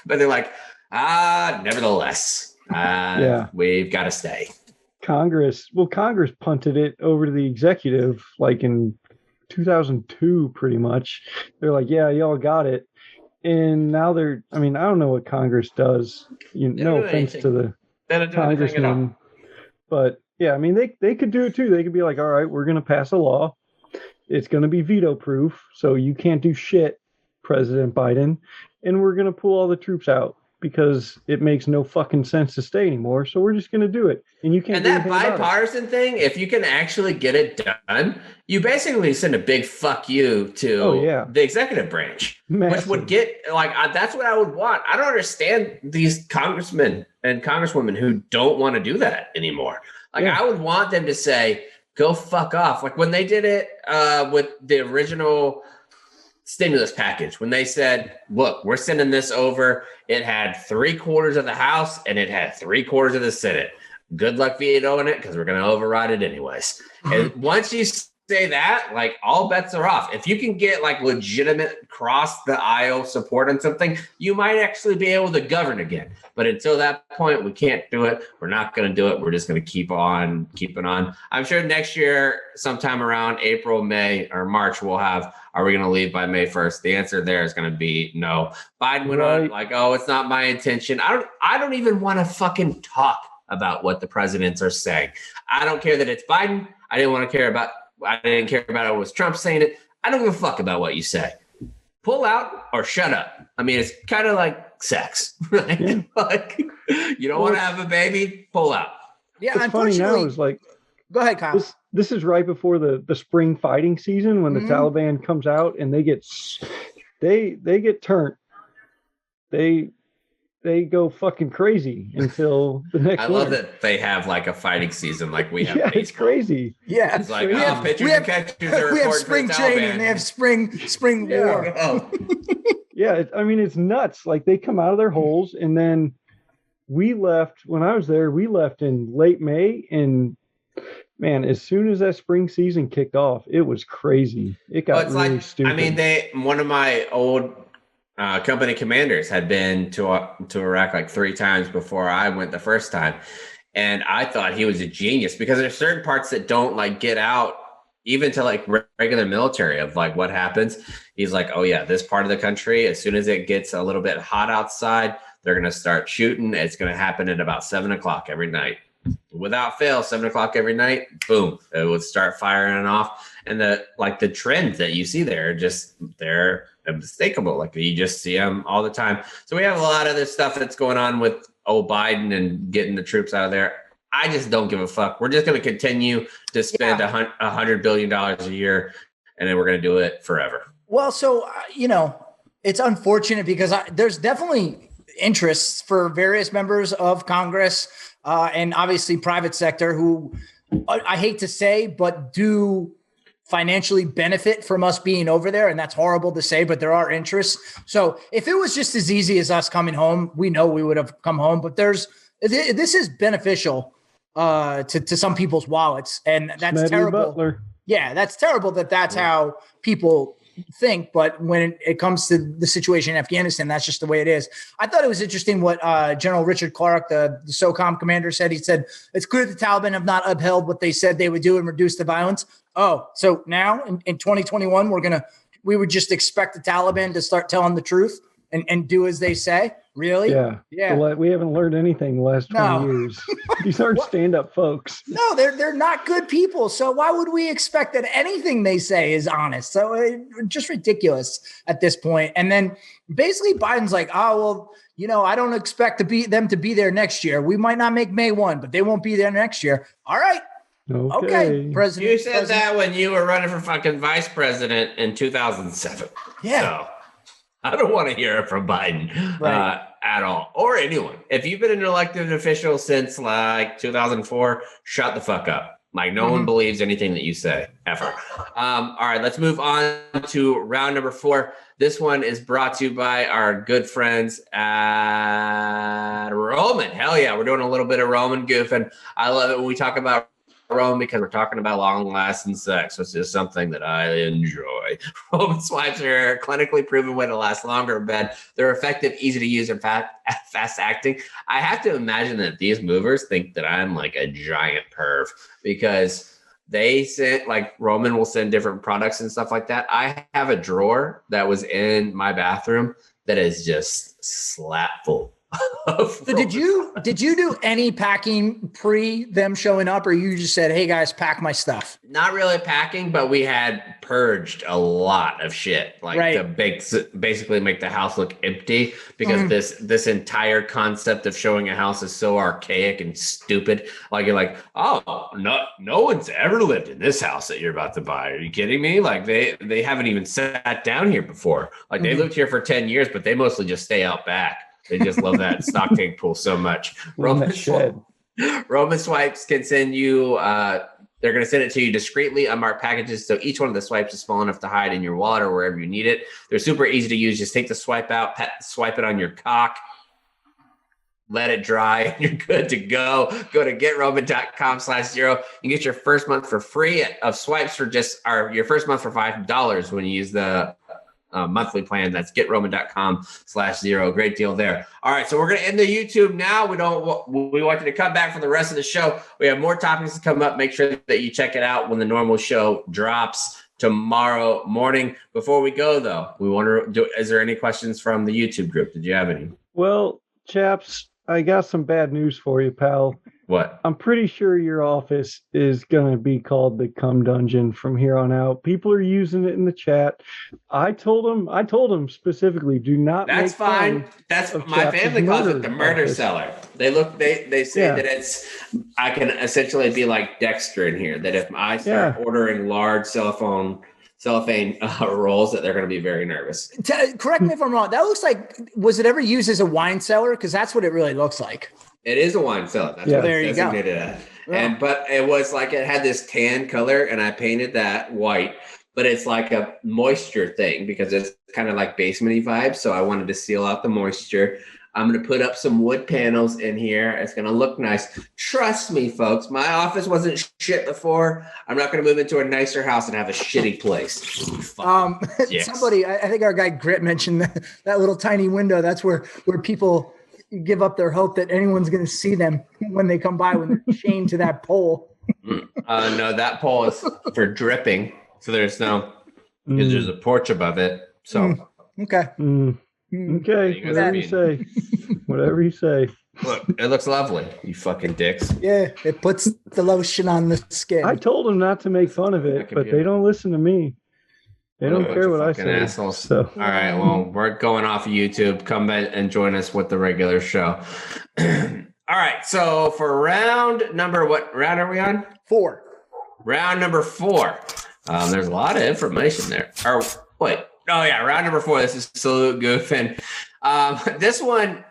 but they're like, nevertheless, we've got to stay. Congress punted it over to the executive in 2002, pretty much. They're like, yeah, y'all got it. And now I don't know what Congress does. No offense to the congressman. But yeah, they could do it too. They could be like, all right, we're going to pass a law. It's going to be veto proof. So you can't do shit, President Biden. And we're going to pull all the troops out because it makes no fucking sense to stay anymore. So we're just going to do it. And you can't. And that bipartisan thing, if you can actually get it done, you basically send a big fuck you to the executive branch, which would get that's what I would want. I don't understand these congressmen and congresswomen who don't want to do that anymore. I would want them to say, go fuck off. Like when they did it with the original stimulus package, when they said, look, we're sending this over. It had 3/4 of the House and it had 3/4 of the Senate. Good luck vetoing it because we're going to override it anyways. And once you say that, all bets are off. If you can get legitimate cross the aisle support on something, you might actually be able to govern again. But until that point, we can't do it. We're not going to do it. We're just going to keep on keeping on. I'm sure next year, sometime around April, May, or March, we'll have, are we going to leave by May 1st? The answer there is going to be no. Biden went on it's not my intention. I don't even want to fucking talk about what the presidents are saying. I don't care that it's Biden. I didn't care about it was Trump saying it. I don't give a fuck about what you say. Pull out or shut up. It's kind of like sex. Right? Yeah. You don't want to have a baby, pull out. Yeah, what's funny now is go ahead, Kyle. This is right before the spring fighting season when the Taliban comes out and they get turned. They go fucking crazy until the next one. I love that they have a fighting season like we have. Yeah, it's crazy. Yeah, it's pitchers and catchers are we have spring training. They have spring war. Oh. Yeah, it's nuts. They come out of their holes, and then we left. When I was there, we left in late May, and man, as soon as that spring season kicked off, it was crazy. It got really stupid. one of my old company commanders had been to Iraq like 3 times before I went the first time. And I thought he was a genius because there's certain parts that don't like get out even to like regular military of like what happens. He's like, oh yeah, this part of the country, as soon as it gets a little bit hot outside, they're going to start shooting. It's going to happen at about 7:00 every night. Without fail, 7:00 every night, boom, it would start firing off. And the trends that you see there, they're unmistakable. Like you just see them all the time. So we have a lot of this stuff that's going on with Biden and getting the troops out of there. I just don't give a fuck. We're just going to continue to spend $100 billion a year, and then we're going to do it forever. Well, so, it's unfortunate because there's definitely interests for various members of Congress and obviously private sector who I hate to say, but do financially benefit from us being over there. And that's horrible to say, but there are interests. So if it was just as easy as us coming home, we know we would have come home, but this is beneficial to some people's wallets. And that's Smedley terrible. Butler. Yeah, that's terrible that's how people think. But when it comes to the situation in Afghanistan, that's just the way it is. I thought it was interesting what General Richard Clark, the SOCOM commander, said. He said, it's clear the Taliban have not upheld what they said they would do and reduce the violence. Oh, so now in 2021, we would just expect the Taliban to start telling the truth and do as they say? Really? Yeah. Well, we haven't learned anything the last 20 years. These aren't stand-up folks. No, they're not good people. So why would we expect that anything they say is honest? So just ridiculous at this point. And then basically Biden's like, oh, well, I don't expect them to be there next year. We might not make May 1, but they won't be there next year. All right. Okay, President. You said that when you were running for fucking vice president in 2007. Yeah. So I don't want to hear it from Biden at all, or anyone. If you've been an elected official since like 2004, shut the fuck up. Like no one believes anything that you say ever. All right, let's move on to round number 4. This one is brought to you by our good friends at Roman. Hell yeah, we're doing a little bit of Roman goofing. I love it when we talk about Rome because we're talking about long-lasting sex, which is something that I enjoy. Roman swipes are a clinically proven way to last longer in bed. They're effective, easy to use, and fast-acting. I have to imagine that these movers think that I'm like a giant perv because they sent, like Roman will send different products and stuff like that. I have a drawer that was in my bathroom that is just slap full. So did you do any packing pre them showing up, or you just said, hey guys, pack my stuff? Not really packing, but we had purged a lot of shit, like to basically make the house look empty because this entire concept of showing a house is so archaic and stupid. Like you're like, oh, no one's ever lived in this house that you're about to buy. Are you kidding me? Like they haven't even sat down here before. Like they lived here for 10 years, but they mostly just stay out back. They just love that stock tank pool so much. Roman swipes can send you, they're going to send it to you discreetly, unmarked packages. So each one of the swipes is small enough to hide in your wallet or wherever you need it. They're super easy to use. Just take the swipe out, swipe it on your cock, let it dry, and you're good to go. Go to getroman.com/0. You get your first month for free of swipes for your first month for $5 when you use the monthly plan. That's getroman.com/0. Great deal there. All right, so we're going to end the YouTube now. We want you to come back for the rest of the show. We have more topics to come up. Make sure that you check it out when the normal show drops tomorrow morning. Before we go, though, we want to do. Is there any questions from the YouTube group? Did you have any? Well, chaps, I got some bad news for you, pal. What? I'm pretty sure your office is going to be called the Cum Dungeon from here on out. People are using it in the chat. I told them specifically, do not. That's fine. That's my family calls it the murder cellar. They say that I can essentially be like Dexter in here. That if I start ordering large cellophane rolls, that they're going to be very nervous. Correct me if I'm wrong. That looks like, was it ever used as a wine cellar? Because that's what it really looks like. It is a wine cellar. That's what it's designated as. Yeah. But it was like it had this tan color, and I painted that white. But it's like a moisture thing because it's kind of like basement-y vibes. So I wanted to seal out the moisture. I'm going to put up some wood panels in here. It's going to look nice. Trust me, folks. My office wasn't shit before. I'm not going to move into a nicer house and have a shitty place. Somebody, I think our guy Grit mentioned that little tiny window. That's where people give up their hope that anyone's going to see them when they come by, when they're chained to that pole. No, that pole is for dripping. So there's there's a porch above it. So, okay. Okay, whatever you say. Whatever you say. Look, it looks lovely, you fucking dicks. Yeah, it puts the lotion on the skin. I told them not to make fun of it, but they don't listen to me. They don't care what I say. Assholes. So. All right, well, we're going off of YouTube. Come back and join us with the regular show. All right, so for what round are we on? 4. Round number 4. There's a lot of information there. Or wait. Oh, yeah, round number 4. This is Salute Goof. And this one,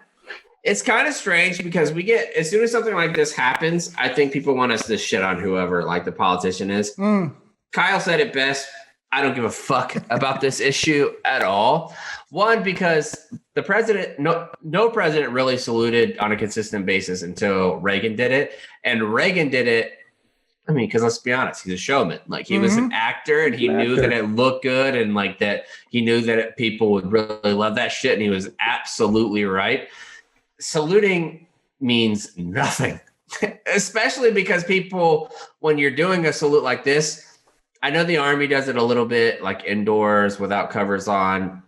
it's kind of strange because we get, as soon as something like this happens, I think people want us to shit on whoever, like the politician is. Kyle said it best. I don't give a fuck about this issue at all. One, because the president, no president really saluted on a consistent basis until Reagan did it. And Reagan did it, I mean, because let's be honest, he's a showman. Like, he was an actor, and he knew that it looked good, and like that he knew that people would really love that shit, and he was absolutely right. Saluting means nothing, especially because people, when you're doing a salute like this, I know the Army does it a little bit, like indoors without covers on.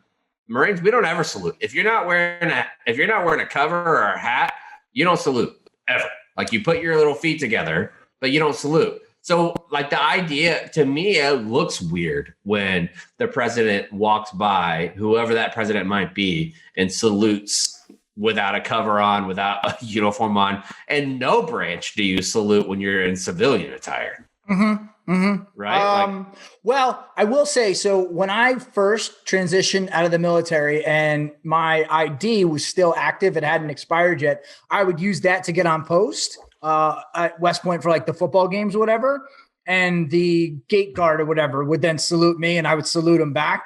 Marines, we don't ever salute. If you're not wearing a cover or a hat, you don't salute ever. Like, you put your little feet together, but you don't salute. So, like, the idea, to me, it looks weird when the president walks by, whoever that president might be, and salutes without a cover on, without a uniform on, and no branch do you salute when you're in civilian attire. Right? Well, I will say, so when I first transitioned out of the military and my ID was still active, it hadn't expired yet, I would use that to get on post at West Point for like the football games or whatever. And the gate guard or whatever would then salute me and I would salute him back.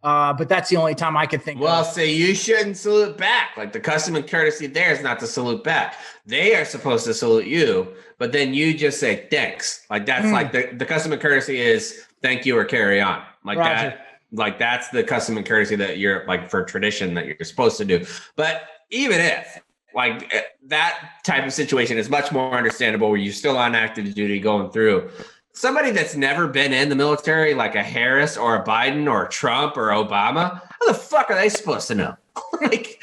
But that's the only time I could think of. Well, so you shouldn't salute back. Like, the custom and courtesy there is not to salute back. They are supposed to salute you, but then you just say thanks. Like, that's like the custom and courtesy is thank you or carry on. Like that. Like, that's the custom and courtesy that you're, like, for tradition that you're supposed to do. But even if, like, that type of situation is much more understandable where you're still on active duty going through. Somebody that's never been in the military, like a Harris or a Biden or a Trump or Obama, how the fuck are they supposed to know? Like,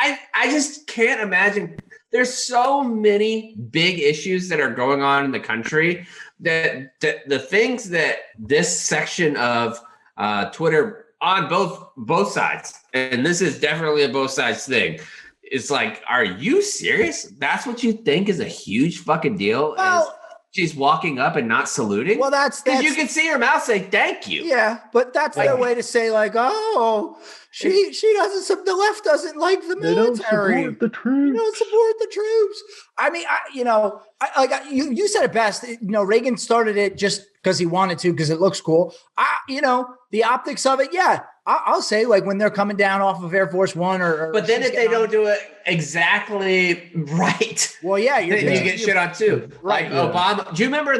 I just can't imagine. There's so many big issues that are going on in the country that the things that this section of Twitter on both sides, and this is definitely a both sides thing, it's like, are you serious? That's what you think is a huge fucking deal? Well, she's walking up and not saluting? Well, that's because you can see her mouth say thank you. Yeah, but that's their way to say, like, oh, she doesn't. The left doesn't like the military. They don't support the troops. They don't support the troops. I mean, you said it best. Reagan started it just because he wanted to, because it looks cool. The optics of it, yeah. I'll say, like, when they're coming down off of Air Force One but then if they don't do it exactly right, well, yeah, you get shit on too. Right. Like Obama. Do you remember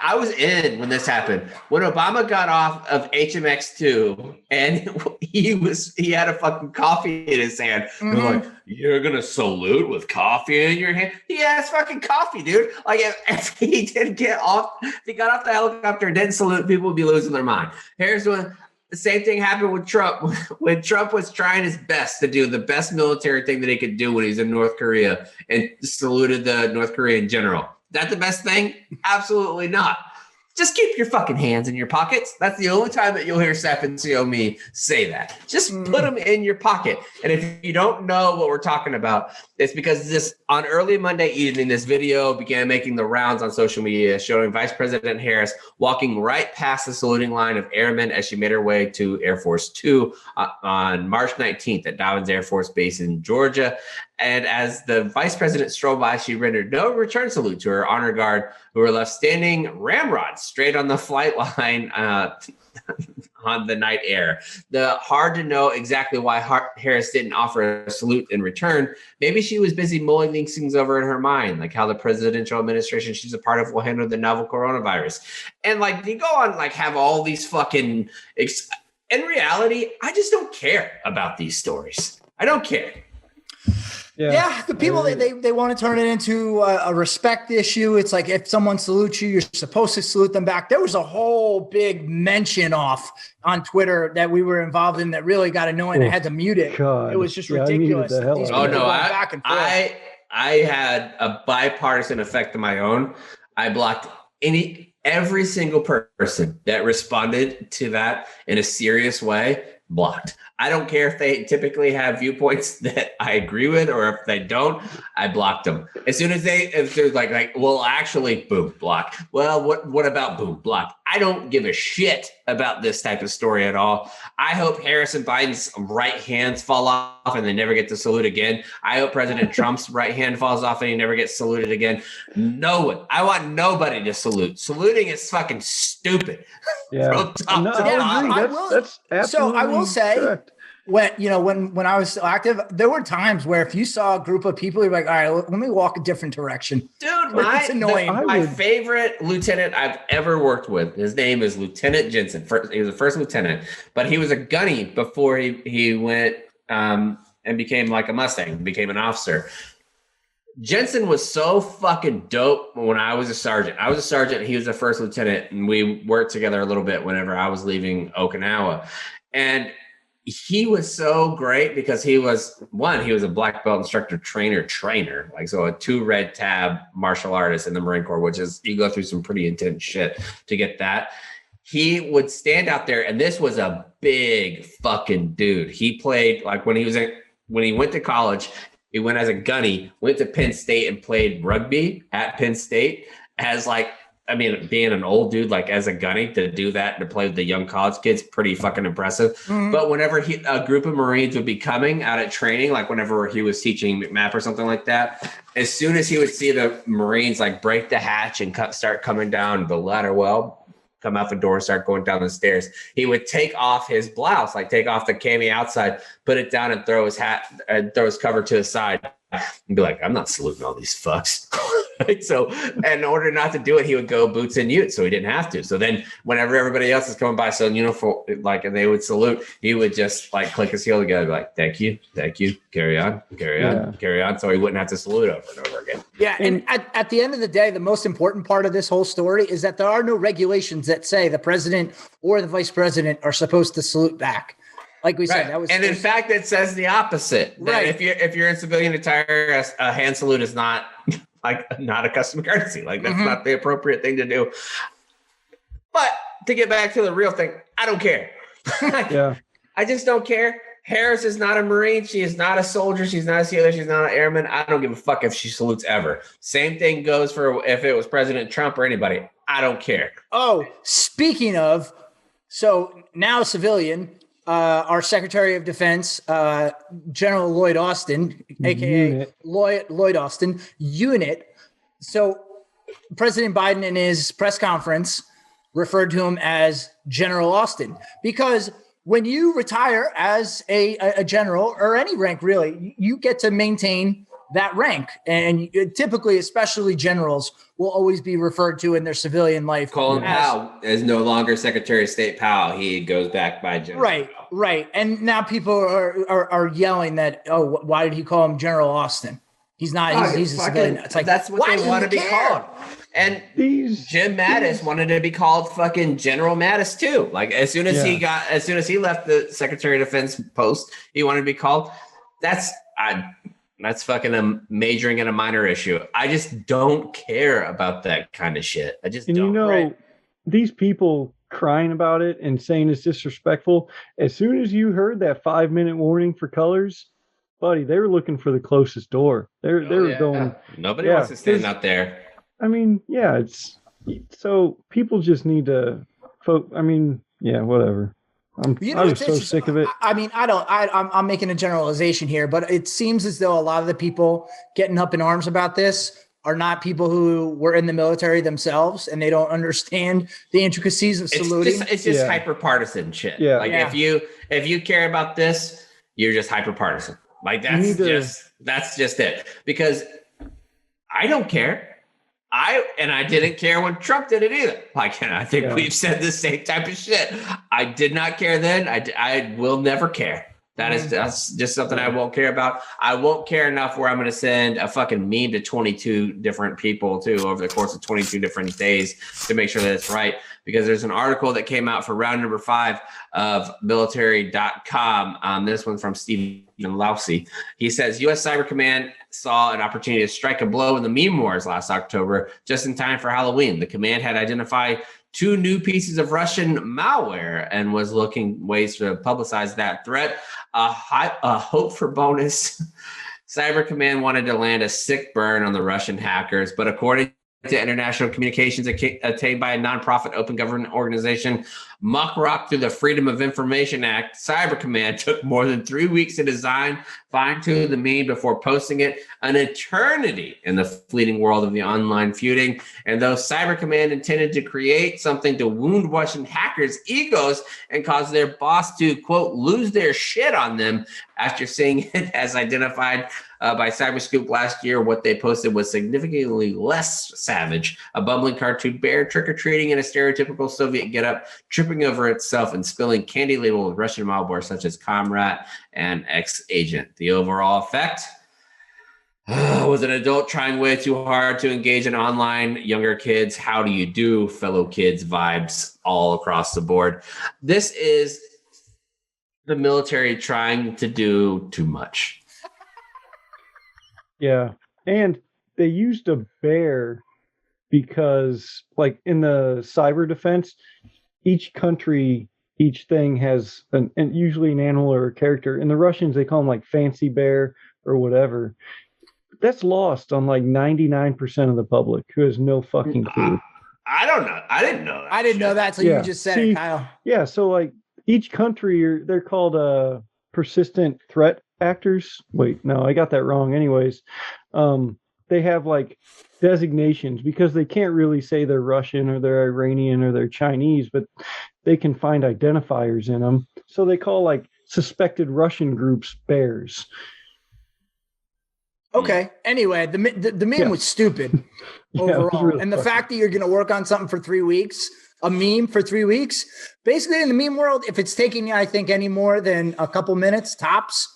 I was in when this happened, when Obama got off of HMX2 and he had a fucking coffee in his hand. They're like, you're gonna salute with coffee in your hand? He has fucking coffee, dude. Like, if he didn't get off, if he got off the helicopter and didn't salute, people would be losing their mind. Here's one. The same thing happened with Trump when Trump was trying his best to do the best military thing that he could do when he was in North Korea and saluted the North Korean general. That the best thing? Absolutely not. Just keep your fucking hands in your pockets. That's the only time that you'll hear Seth and me say that. Just put them in your pocket. And if you don't know what we're talking about, it's because on early Monday evening, this video began making the rounds on social media showing Vice President Harris walking right past the saluting line of airmen as she made her way to Air Force Two on March 19th at Dobbins Air Force Base in Georgia. And as the vice president strolled by, she rendered no return salute to her honor guard, who were left standing ramrods straight on the flight line on the night air. The hard to know exactly why Harris didn't offer a salute in return. Maybe she was busy mulling these things over in her mind, like how the presidential administration she's a part of will handle the novel coronavirus. And like you go on, like have all these fucking. In reality, I just don't care about these stories. I don't care. Yeah, the people they want to turn it into a respect issue. It's like if someone salutes you, you're supposed to salute them back. There was a whole big mention off on Twitter that we were involved in that really got annoying. I had to mute it. God. It was just ridiculous. I had a bipartisan effect of my own. I blocked every single person that responded to that in a serious way. Blocked. I don't care if they typically have viewpoints that I agree with or if they don't, I blocked them. As soon as if they're like, well, actually, boom, block. Well, what about boom, block? I don't give a shit about this type of story at all. I hope Harris and Biden's right hands fall off and they never get to salute again. I hope President Trump's right hand falls off and he never gets saluted again. No one. I want nobody to salute. Saluting is fucking stupid. Yeah. From top to bottom. That's absolutely so I will say, correct. When I was still active, there were times where if you saw a group of people, you're like, all right, let me walk a different direction. Dude, it's annoying. My favorite lieutenant I've ever worked with, his name is Lieutenant Jensen. He was the first lieutenant, but he was a gunny before he went and became like a Mustang, became an officer. Jensen was so fucking dope when I was a sergeant. I was a sergeant, he was the first lieutenant, and we worked together a little bit whenever I was leaving Okinawa. And he was so great because he was a black belt instructor, trainer, like so a 2 red tab martial artist in the Marine Corps, which is you go through some pretty intense shit to get that. He would stand out there, and this was a big fucking dude. He played like when he went to college, he went as a gunny, went to Penn State and played rugby at Penn State as being an old dude, like as a gunny to do that, to play with the young college kids, pretty fucking impressive. Mm-hmm. But whenever a group of Marines would be coming out at training, like whenever he was teaching MAP or something like that, as soon as he would see the Marines like break the hatch and start coming down the ladder, come out the door, start going down the stairs, he would take off his blouse, like take off the cami outside, put it down and throw his hat and throw his cover to the side and be like, I'm not saluting all these fucks. So in order not to do it, he would go boots and ute, so he didn't have to. So then whenever everybody else is coming by selling uniform, like, and they would salute, he would just like click his heel together, like, thank you, carry on. So he wouldn't have to salute over and over again. Yeah. And at the end of the day, the most important part of this whole story is that there are no regulations that say the president or the vice president are supposed to salute back. Like we said, that was, and in fact, it says the opposite. That right. If you're in civilian attire, a hand salute is not a custom courtesy. Like that's not the appropriate thing to do. But to get back to the real thing, I don't care. Yeah, I just don't care. Harris is not a Marine. She is not a soldier. She's not a sailor. She's not an airman. I don't give a fuck if she salutes ever. Same thing goes for if it was President Trump or anybody. I don't care. Oh, speaking of, so now civilian. Our Secretary of Defense, General Lloyd Austin, a.k.a. Lloyd Austin, unit. So President Biden in his press conference referred to him as General Austin because when you retire as a general or any rank, really, you get to maintain that rank. And typically, especially generals, will always be referred to in their civilian life. Colin Powell is no longer Secretary of State Powell. He goes back by General. Right. And now people are yelling that, oh, why did he call him General Austin? He's not. He's a civilian. It's like that's what they want to be called. And Jim Mattis wanted to be called fucking General Mattis too. Like as soon as he left the Secretary of Defense post, he wanted to be called. That's fucking majoring in a minor issue. I just don't care about that kind of shit. I just don't. These people crying about it and saying it's disrespectful. As soon as you heard that 5-minute warning for colors, buddy, they were looking for the closest door. They were going. Nobody wants to stand out there. I mean, it's so people just need to. Whatever. I was so sick of it. I mean, I'm making a generalization here, but it seems as though a lot of the people getting up in arms about this are not people who were in the military themselves and they don't understand the intricacies of saluting. It's just hyper partisan shit. Yeah. Like if you care about this, you're just hyper partisan. Like that's just it. Because I don't care. I didn't care when Trump did it either. Like, and I think we've said the same type of shit. I did not care then. I will never care. That's just something I won't care about. I won't care enough where I'm going to send a fucking meme to 22 different people too over the course of 22 different days to make sure that it's right. Because there's an article that came out for round number 5 of military.com. This one from Stephen Lousy. He says, U.S. Cyber Command saw an opportunity to strike a blow in the meme wars last October, just in time for Halloween. The command had identified 2 new pieces of Russian malware and was looking ways to publicize that threat. A hope for bonus. Cyber Command wanted to land a sick burn on the Russian hackers, but according to international communications attained by a nonprofit open government organization, muck rock through the Freedom of Information Act, Cyber Command took more than 3 weeks to design, fine-tune the meme before posting it, an eternity in the fleeting world of the online feuding. And though Cyber Command intended to create something to wound Russian hackers' egos and cause their boss to, quote, lose their shit on them after seeing it as identified by Cyberscoop last year, what they posted was significantly less savage. A bumbling cartoon bear trick-or-treating in a stereotypical Soviet getup, tripping over itself and spilling candy labeled with Russian malware such as Comrade and X-Agent. The overall effect was an adult trying way too hard to engage in online younger kids. How do you do, fellow kids vibes all across the board. This is the military trying to do too much. Yeah. And they used a bear because, like, in the cyber defense, each country, each thing has and usually an animal or a character. In the Russians, they call them like Fancy Bear or whatever. That's lost on like 99% of the public who has no fucking clue. I don't know. I didn't know that. I didn't know that until you just said it, Kyle. Yeah. So, like, each country, they're called persistent threat actors. Wait, no, I got that wrong. Anyways, they have like designations because they can't really say they're Russian or they're Iranian or they're Chinese, but they can find identifiers in them. So they call like suspected Russian groups bears. Okay. Anyway, the meme was stupid overall. Really and the fact that you're going to work on something for 3 weeks, a meme for 3 weeks, basically in the meme world, if it's taking, I think, any more than a couple minutes tops,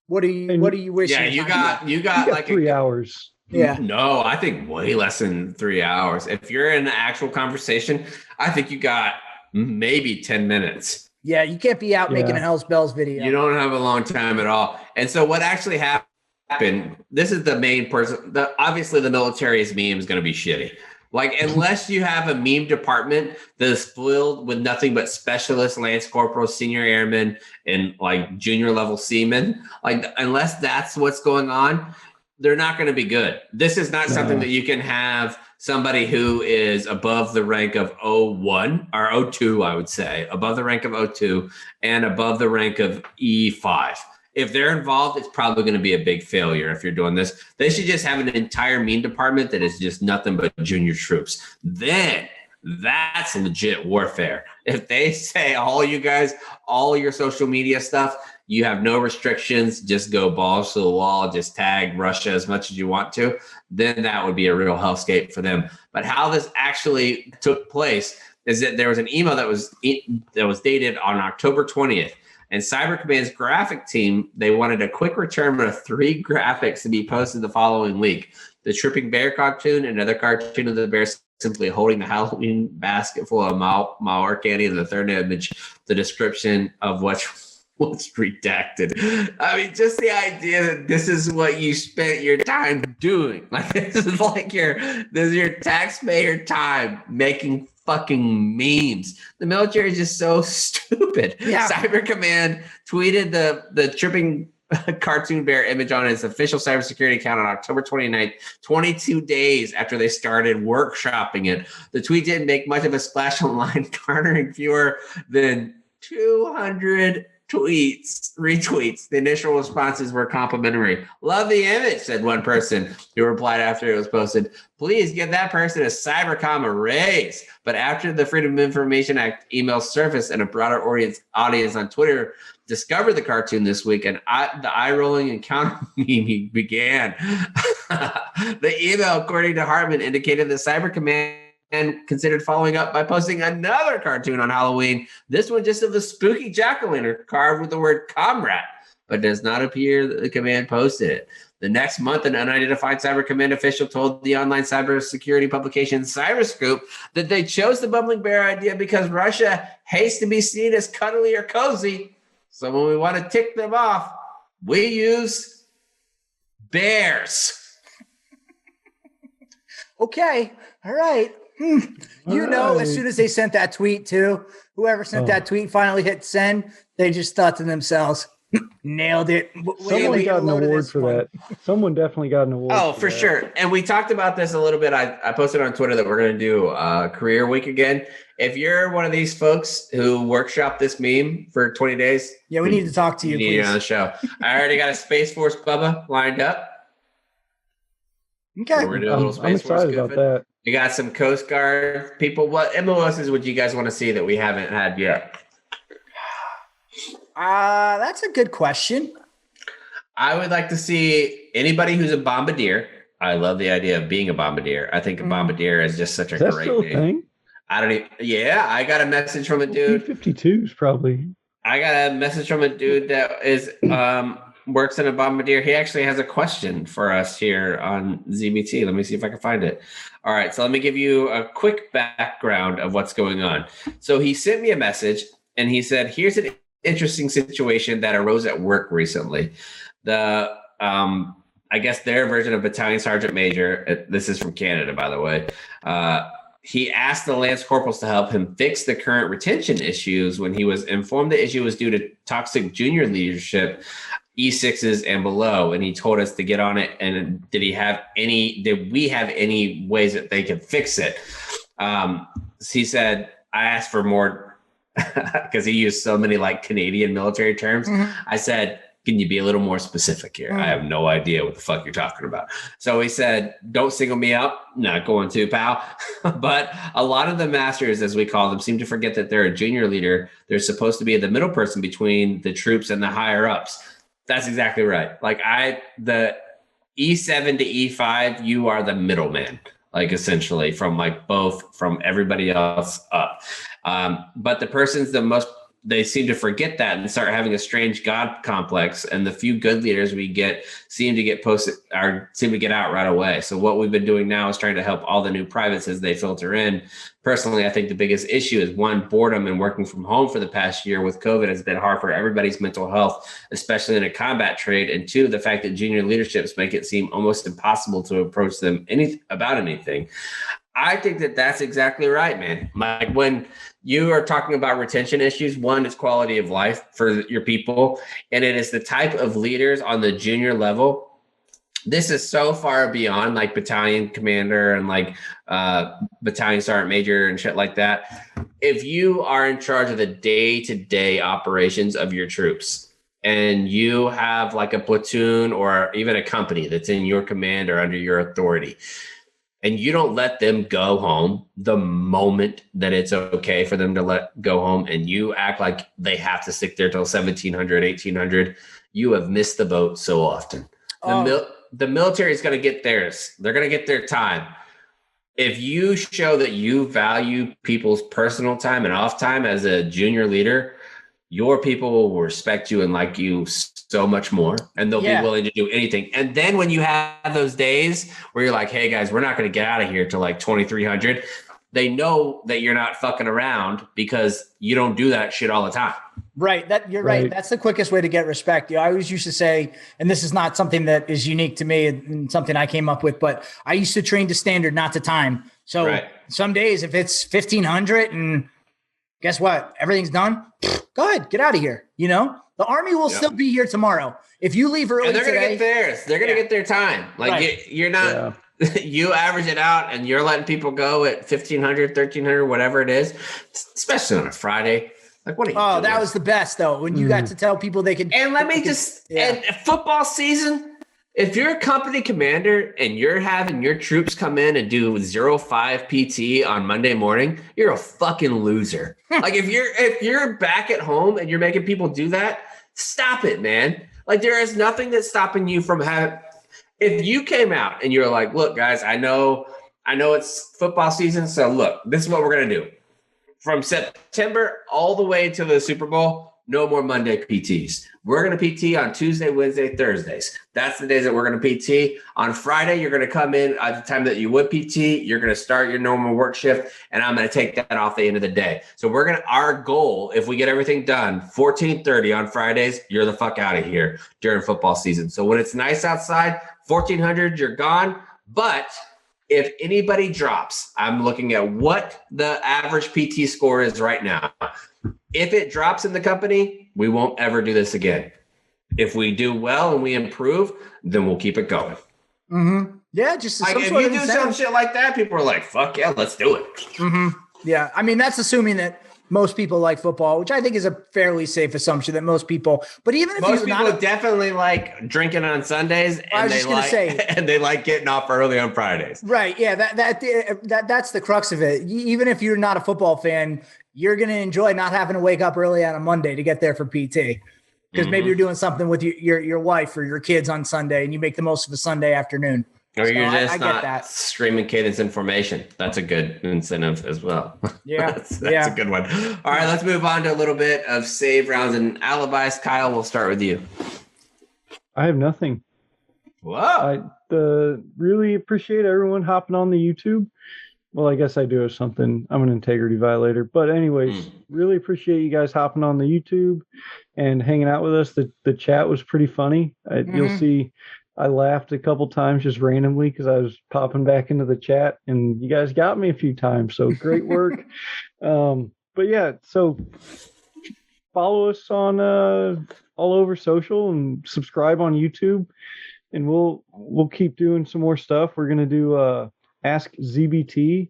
what do you wish? Yeah, you got like 3 hours. Yeah. No, I think way less than 3 hours. If you're in an actual conversation, I think you got maybe 10 minutes. Yeah, you can't be out making a Hell's Bells video. You don't have a long time at all. And so what actually happened, this is the main person. Obviously, the military's meme is going to be shitty. Like, unless you have a meme department that is filled with nothing but specialists, lance corporals, senior airmen, and like junior level seamen, like, unless that's what's going on, they're not going to be good. This is not something that you can have somebody who is above the rank of 01 or 02, I would say, above the rank of 02 and above the rank of E5. If they're involved, it's probably going to be a big failure if you're doing this. They should just have an entire meme department that is just nothing but junior troops. Then that's legit warfare. If they say, all you guys, all your social media stuff, you have no restrictions, just go balls to the wall, just tag Russia as much as you want to, then that would be a real hellscape for them. But how this actually took place is that there was an email that was dated on October 20th. And Cyber Command's graphic team, they wanted a quick return of 3 graphics to be posted the following week. The tripping bear cartoon, another cartoon of the bear simply holding the Halloween basket full of malware candy, and the third image, the description of what's redacted. I mean, just the idea that this is what you spent your time doing. Like, this is like your taxpayer time making fucking memes. The military is just so stupid. Yeah. Cyber Command tweeted the tripping cartoon bear image on its official cybersecurity account on October 29th, 22 days after they started workshopping it. The tweet didn't make much of a splash online, garnering fewer than 200 retweets. The initial responses were complimentary. Love the image, said one person who replied after it was posted. Please give that person a Cybercom a raise. But after the Freedom of Information Act email surfaced and a broader audience on Twitter discovered the cartoon this week, and the eye-rolling and counter meme began. The email, according to Hartman, indicated that Cyber Command considered following up by posting another cartoon on Halloween, this one just of a spooky jack-o'-lantern carved with the word comrade, but does not appear that the command posted it. The next month, an unidentified Cyber Command official told the online cybersecurity publication Cyberscoop that they chose the bubbling bear idea because Russia hates to be seen as cuddly or cozy. So when we want to tick them off, we use bears. Okay. All right. As soon as they sent that tweet too, whoever sent that tweet finally hit send, they just thought to themselves, nailed it. Someone got an award for that. Someone definitely got an award. Oh, for sure. And we talked about this a little bit. I posted on Twitter that we're going to do Career Week again. If you're one of these folks who workshop this meme for 20 days. Yeah, we need to talk to you, please. On the show. I already got a Space Force Bubba lined up. Okay. So we're doing a little Space Force excited about that. We got some Coast Guard people. What MOSs would you guys want to see that we haven't had yet? That's a good question. I would like to see anybody who's a bombardier. I love the idea of being a bombardier. I think a bombardier is just such a great name. Thing? I don't even. Yeah, I got a message from a dude. B-52s probably. I got a message from a dude that is works in a bombardier. He actually has a question for us here on ZBT. Let me see if I can find it. All right, so let me give you a quick background of what's going on. So he sent me a message and he said, "Here's an interesting situation that arose at work recently. The I guess their version of battalion sergeant major. This is from Canada, by the way." He asked the Lance Corporals to help him fix the current retention issues when he was informed the issue was due to toxic junior leadership, E6s and below. And he told us to get on it. And did we have any ways that they could fix it? He said, I asked for more because he used so many like Canadian military terms. Mm-hmm. I said, can you be a little more specific here? I have no idea what the fuck you're talking about. So he said, don't single me out. Not going to, pal. But a lot of the masters, as we call them, seem to forget that they're a junior leader. They're supposed to be the middle person between the troops and the higher ups. That's exactly right. Like the E7 to E5, you are the middleman, like essentially from everybody else up. But the person's the most, they seem to forget that and start having a strange God complex. And the few good leaders we get seem to get out right away. So what we've been doing now is trying to help all the new privates as they filter in. Personally, I think the biggest issue is one, boredom and working from home for the past year with COVID has been hard for everybody's mental health, especially in a combat trade. And two, the fact that junior leaderships make it seem almost impossible to approach them about anything. I think that that's exactly right, man. Like when you are talking about retention issues, one is quality of life for your people. And it is the type of leaders on the junior level. This is so far beyond like battalion commander and like battalion sergeant major and shit like that. If you are in charge of the day-to-day operations of your troops and you have like a platoon or even a company that's in your command or under your authority, and you don't let them go home the moment that it's okay for them to go home, and you act like they have to stick there till 1700, 1800, you have missed the boat so often. The military is going to get theirs. They're going to get their time. If you show that you value people's personal time and off time as a junior leader, your people will respect you and like you so much more, and they'll be willing to do anything. And then when you have those days where you're like, hey guys, we're not going to get out of here till like 2300, they know that you're not fucking around because you don't do that shit all the time. Right. You're right. That's the quickest way to get respect. I always used to say, and this is not something that is unique to me and something I came up with, but I used to train to standard, not to time. So some days if it's 1500 and guess what? Everything's done. Go ahead, get out of here. The Army will still be here tomorrow. If you leave early, and they're going to get theirs. They're going to get their time. Like you're not, you average it out and you're letting people go at 1500, 1300, whatever it is, especially on a Friday. Like, what are you Oh, doing? that was the best, though, when you got to tell people they could. And let me and football season, if you're a company commander and you're having your troops come in and do 0-5 PT on Monday morning, you're a fucking loser. Like if you're back at home and you're making people do that, stop it, man. Like there is nothing that's stopping you from having. If you came out and you're like, look, guys, I know it's football season, so look, this is what we're gonna do. From September all the way to the Super Bowl, no more Monday PTs. We're going to PT on Tuesday, Wednesday, Thursdays. That's the days that we're going to PT. On Friday, you're going to come in at the time that you would PT. You're going to start your normal work shift, and I'm going to take that off the end of the day. So our goal, if we get everything done, 14:30 on Fridays, you're the fuck out of here during football season. So when it's nice outside, 1400, you're gone. But if anybody drops, I'm looking at what the average PT score is right now. If it drops in the company, we won't ever do this again. If we do well and we improve, then we'll keep it going. Mm-hmm. Yeah, just like if you do some shit like that, people are like, "Fuck yeah, let's do it." Mm-hmm. Yeah, I mean that's assuming that most people like football, which I think is a fairly safe assumption that most people. But even if most people definitely like drinking on Sundays, and they like getting off early on Fridays. Right? Yeah, that's the crux of it. Even if you're not a football fan, you're going to enjoy not having to wake up early on a Monday to get there for PT. Because maybe you're doing something with your wife or your kids on Sunday, and you make the most of a Sunday afternoon. Or you're just not streaming cadence information. That's a good incentive as well. Yeah, that's a good one. All right, let's move on to a little bit of save rounds and alibis. Kyle, we'll start with you. I have nothing. Wow. I really appreciate everyone hopping on the YouTube. Well, I guess I do have something. I'm an integrity violator. But anyways, really appreciate you guys hopping on the YouTube and hanging out with us. The chat was pretty funny. You'll see I laughed a couple times just randomly because I was popping back into the chat, and you guys got me a few times. So great work. But yeah, so follow us on all over social and subscribe on YouTube, and we'll keep doing some more stuff. We're gonna do Ask ZBT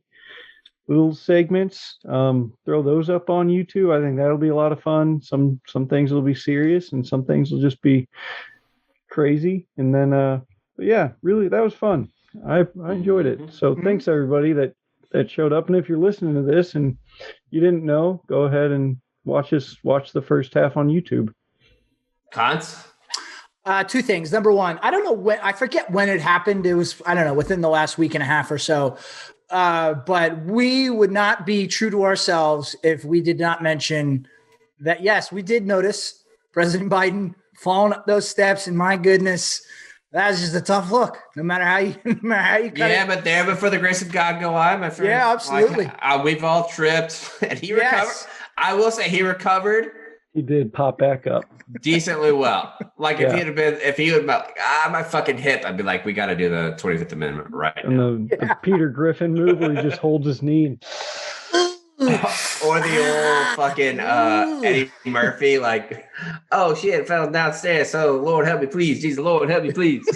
little segments. Throw those up on YouTube. I think that'll be a lot of fun. Some things will be serious, and some things will just be crazy. And then but yeah, really that was fun. I enjoyed it. So thanks everybody that showed up. And if you're listening to this and you didn't know, go ahead and watch the first half on YouTube. Cons? Two things. Number one, I don't know when, I forget when it happened. It was, I don't know, within the last week and a half or so. But we would not be true to ourselves if we did not mention that, yes, we did notice President Biden falling up those steps, and my goodness, that's just a tough look. No matter how you cut it. But for the grace of God, go I, my friend. Yeah, absolutely. We've all tripped, and he recovered. I will say he recovered. He did pop back up decently well. Like if he would been like, my fucking hip, I'd be like, we got to do the 25th Amendment right now. And the Peter Griffin move where he just holds his knee. Or the old fucking Eddie Murphy, like, oh shit, fell downstairs. So Lord help me, please. Jesus, Lord help me, please.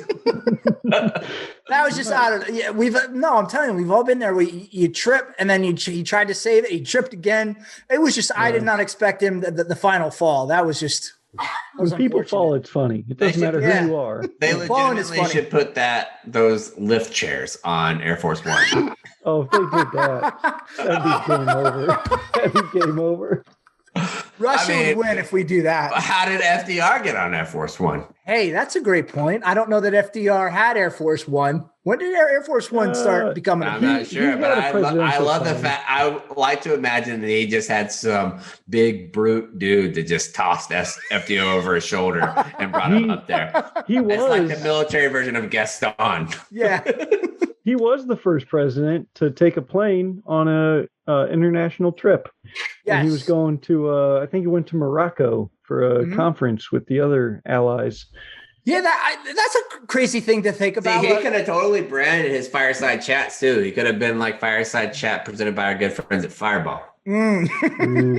That was just out of I'm telling you, we've all been there. You trip, and then he tried to save it. He tripped again. It was just I did not expect him the final fall. That was just. When people fall, it's funny. It doesn't matter who you are. They legitimately should put those lift chairs on Air Force One. Oh, if they did that, that'd be game over. That'd be game over. Russia would win if we do that. How did FDR get on Air Force One? Hey, that's a great point. I don't know that FDR had Air Force One. When did Air Force One start becoming? I'm not sure, but I love the fact. I like to imagine that he just had some big brute dude that just tossed FDR over his shoulder and brought him up there. It's like the military version of Gaston. Yeah. He was the first president to take a plane on a international trip. Yes. And he was going to, I think he went to Morocco for a conference with the other allies. Yeah, that's a crazy thing to think about. See, he could have totally branded his fireside chats too. He could have been like fireside chat presented by our good friends at Fireball. Ooh,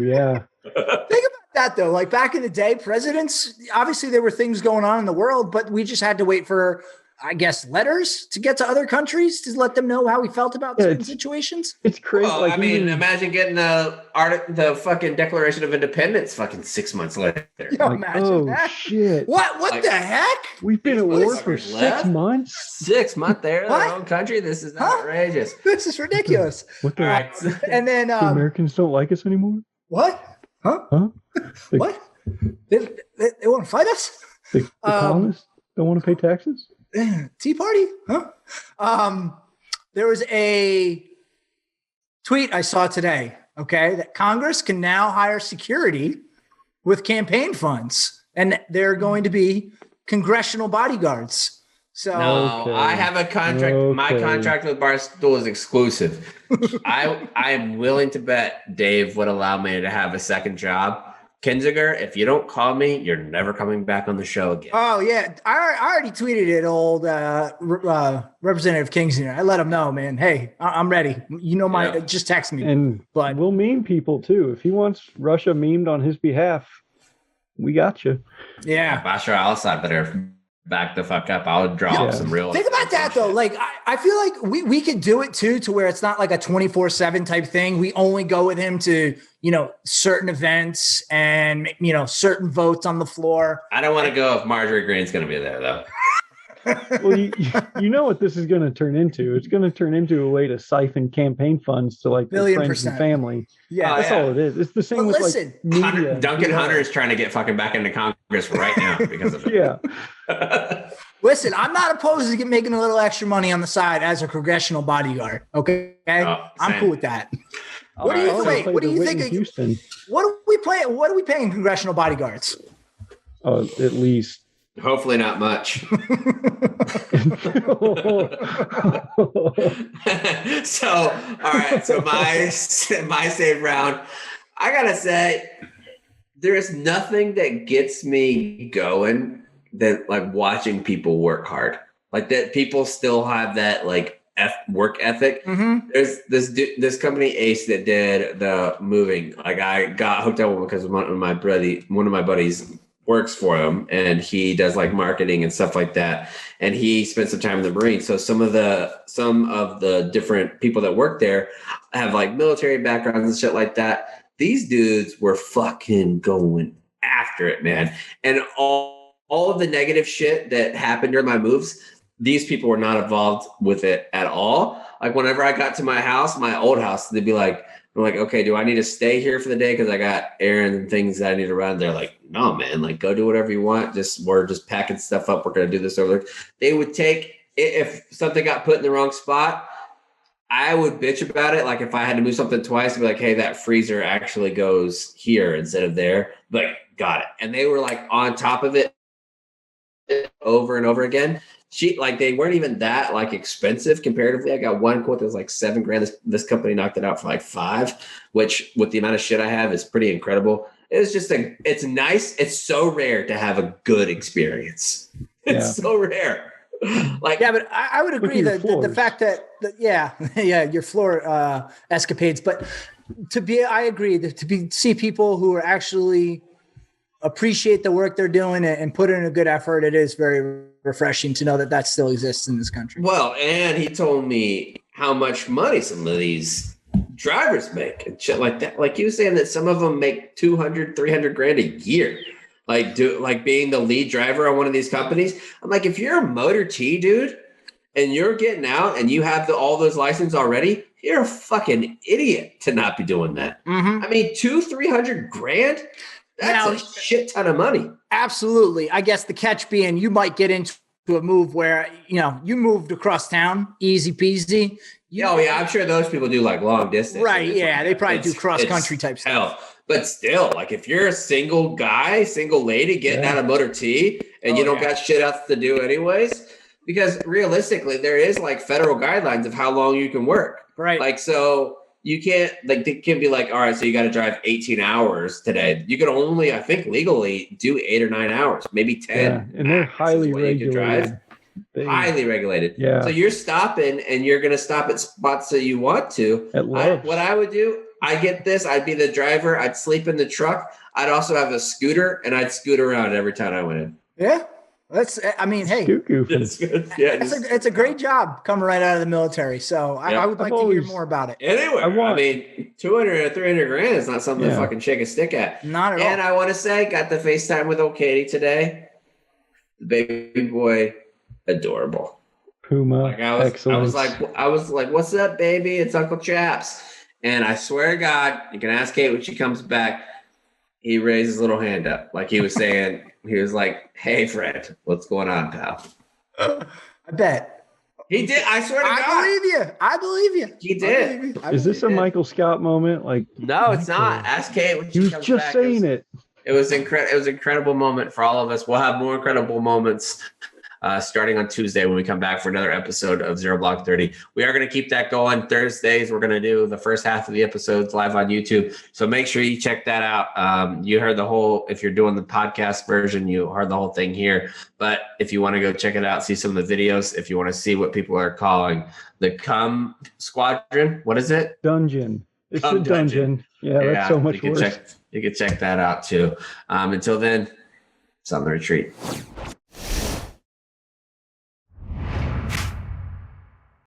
yeah. Think about that though. Like back in the day, presidents, obviously there were things going on in the world, but we just had to wait for I guess, letters to get to other countries to let them know how we felt about certain situations. It's crazy. Well, I mean, imagine getting the fucking Declaration of Independence fucking 6 months later. Imagine that. Shit. What the heck? We've been at war for 6 months. 6 months there in their own country. This is outrageous. This is ridiculous. What the? Right. And then the Americans don't like us anymore. What? Huh? What? They want to fight us? The colonists don't want to pay taxes? Tea Party? Huh? There was a tweet I saw today, okay, that Congress can now hire security with campaign funds, and they're going to be congressional bodyguards. So no, I have a contract. Okay. My contract with Barstool is exclusive. I am willing to bet Dave would allow me to have a second job. Kinziger, if you don't call me, you're never coming back on the show again. Oh, yeah. I already tweeted it, old Representative Kinziger. I let him know, man. Hey, I'm ready. You know, just text me. And we'll meme people, too. If he wants Russia memed on his behalf, we got you. Yeah. Bashar al-Assad better back the fuck up. I'll draw some real. Think about that though. Like I feel like we could do it too, to where it's not like a 24/7 type thing. We only go with him to, certain events and, certain votes on the floor. I don't want to go if Marjorie Greene's going to be there though. Well, you know what this is going to turn into. It's going to turn into a way to siphon campaign funds to like their friends and family. Yeah, that's all it is. It's the same with like media. Duncan Hunter is trying to get fucking back into Congress right now because of it. Yeah. Listen, I'm not opposed to making a little extra money on the side as a congressional bodyguard. Okay, I'm cool with that. What do you think? Houston. What are we paying? What are we paying congressional bodyguards? At least. Hopefully not much. So, all right. So my save round, I gotta say, there is nothing that gets me going than like watching people work hard. Like that, people still have that like work ethic. Mm-hmm. There's this company Ace that did the moving. Like I got hooked up because one of my buddies works for him, and he does like marketing and stuff like that. And he spent some time in the Marines. So some of the different people that work there have like military backgrounds and shit like that. These dudes were fucking going after it, man. And all of the negative shit that happened during my moves, these people were not involved with it at all. Like whenever I got to my house, my old house, they'd be like, I'm like, okay, do I need to stay here for the day because I got errands and things that I need to run? They're like, no, man, like go do whatever you want. We're just packing stuff up. We're gonna do this over there. They would take if something got put in the wrong spot, I would bitch about it. Like if I had to move something twice, I'd be like, hey, that freezer actually goes here instead of there. Like, got it. And they were like on top of it over and over again. They weren't even that like expensive comparatively. I got one quote that was like $7,000. This company knocked it out for like $5,000, which with the amount of shit I have is pretty incredible. It's nice. It's so rare to have a good experience. It's so rare. Like, yeah, but I would agree that the fact that your floor escapades, but I agree that see people who are actually appreciate the work they're doing and put in a good effort. It is very refreshing to know that still exists in this country. Well, and he told me how much money some of these drivers make and shit like that. Like he was saying that some of them make $200,000, $300,000 a year. Like being the lead driver on one of these companies. I'm like, if you're a motor T dude and you're getting out and you have all those licenses already, you're a fucking idiot to not be doing that. Mm-hmm. I mean, $200,000-$300,000. That's a shit ton of money. Absolutely. I guess the catch being you might get into a move where, you moved across town, easy peasy. I'm sure those people do like long distance. Right. Yeah. They probably do cross country type stuff. But still, like if you're a single guy, single lady getting out of motor T and you don't got shit else to do anyways, because realistically there is like federal guidelines of how long you can work. Right. Like, so you can't, like, they can be like, all right, so you got to drive 18 hours today. You can only, I think, legally do 8 or 9 hours, maybe 10. Yeah, and they're highly regulated. Highly regulated. Yeah. So you're stopping and you're going to stop at spots that you want to. What I would do, I get this. I'd be the driver. I'd sleep in the truck. I'd also have a scooter and I'd scoot around every time I went in. Yeah. I mean, hey, It's good. Yeah, it's a great job coming right out of the military. So I would like to hear more about it. Anyway, I mean, 200 or 300 grand is not something to fucking shake a stick at. Not at all. And I want to say, got the FaceTime with old Katie today. The baby boy, adorable. Puma, like I was like, what's up, baby? It's Uncle Chaps. And I swear to God, you can ask Kate when she comes back. He raised his little hand up, like he was saying. He was like, "Hey, Fred, what's going on, pal?" I bet he did. I swear to God, I believe you. He did. Is this a Michael Scott moment? Like, no, it's not. Ask Kate when she comes back. He was just saying it. It was incredible. It was an incredible moment for all of us. We'll have more incredible moments starting on Tuesday when we come back for another episode of Zero Block 30. We are going to keep that going. Thursdays, we're going to do the first half of the episodes live on YouTube. So make sure you check that out. You heard the whole, if you're doing the podcast version, you heard the whole thing here. But if you want to go check it out, see some of the videos, if you want to see what people are calling the Cum Squadron, what is it? Dungeon. It's a dungeon. Yeah, that's so much worse. You can check that out too. Until then, it's on the retreat.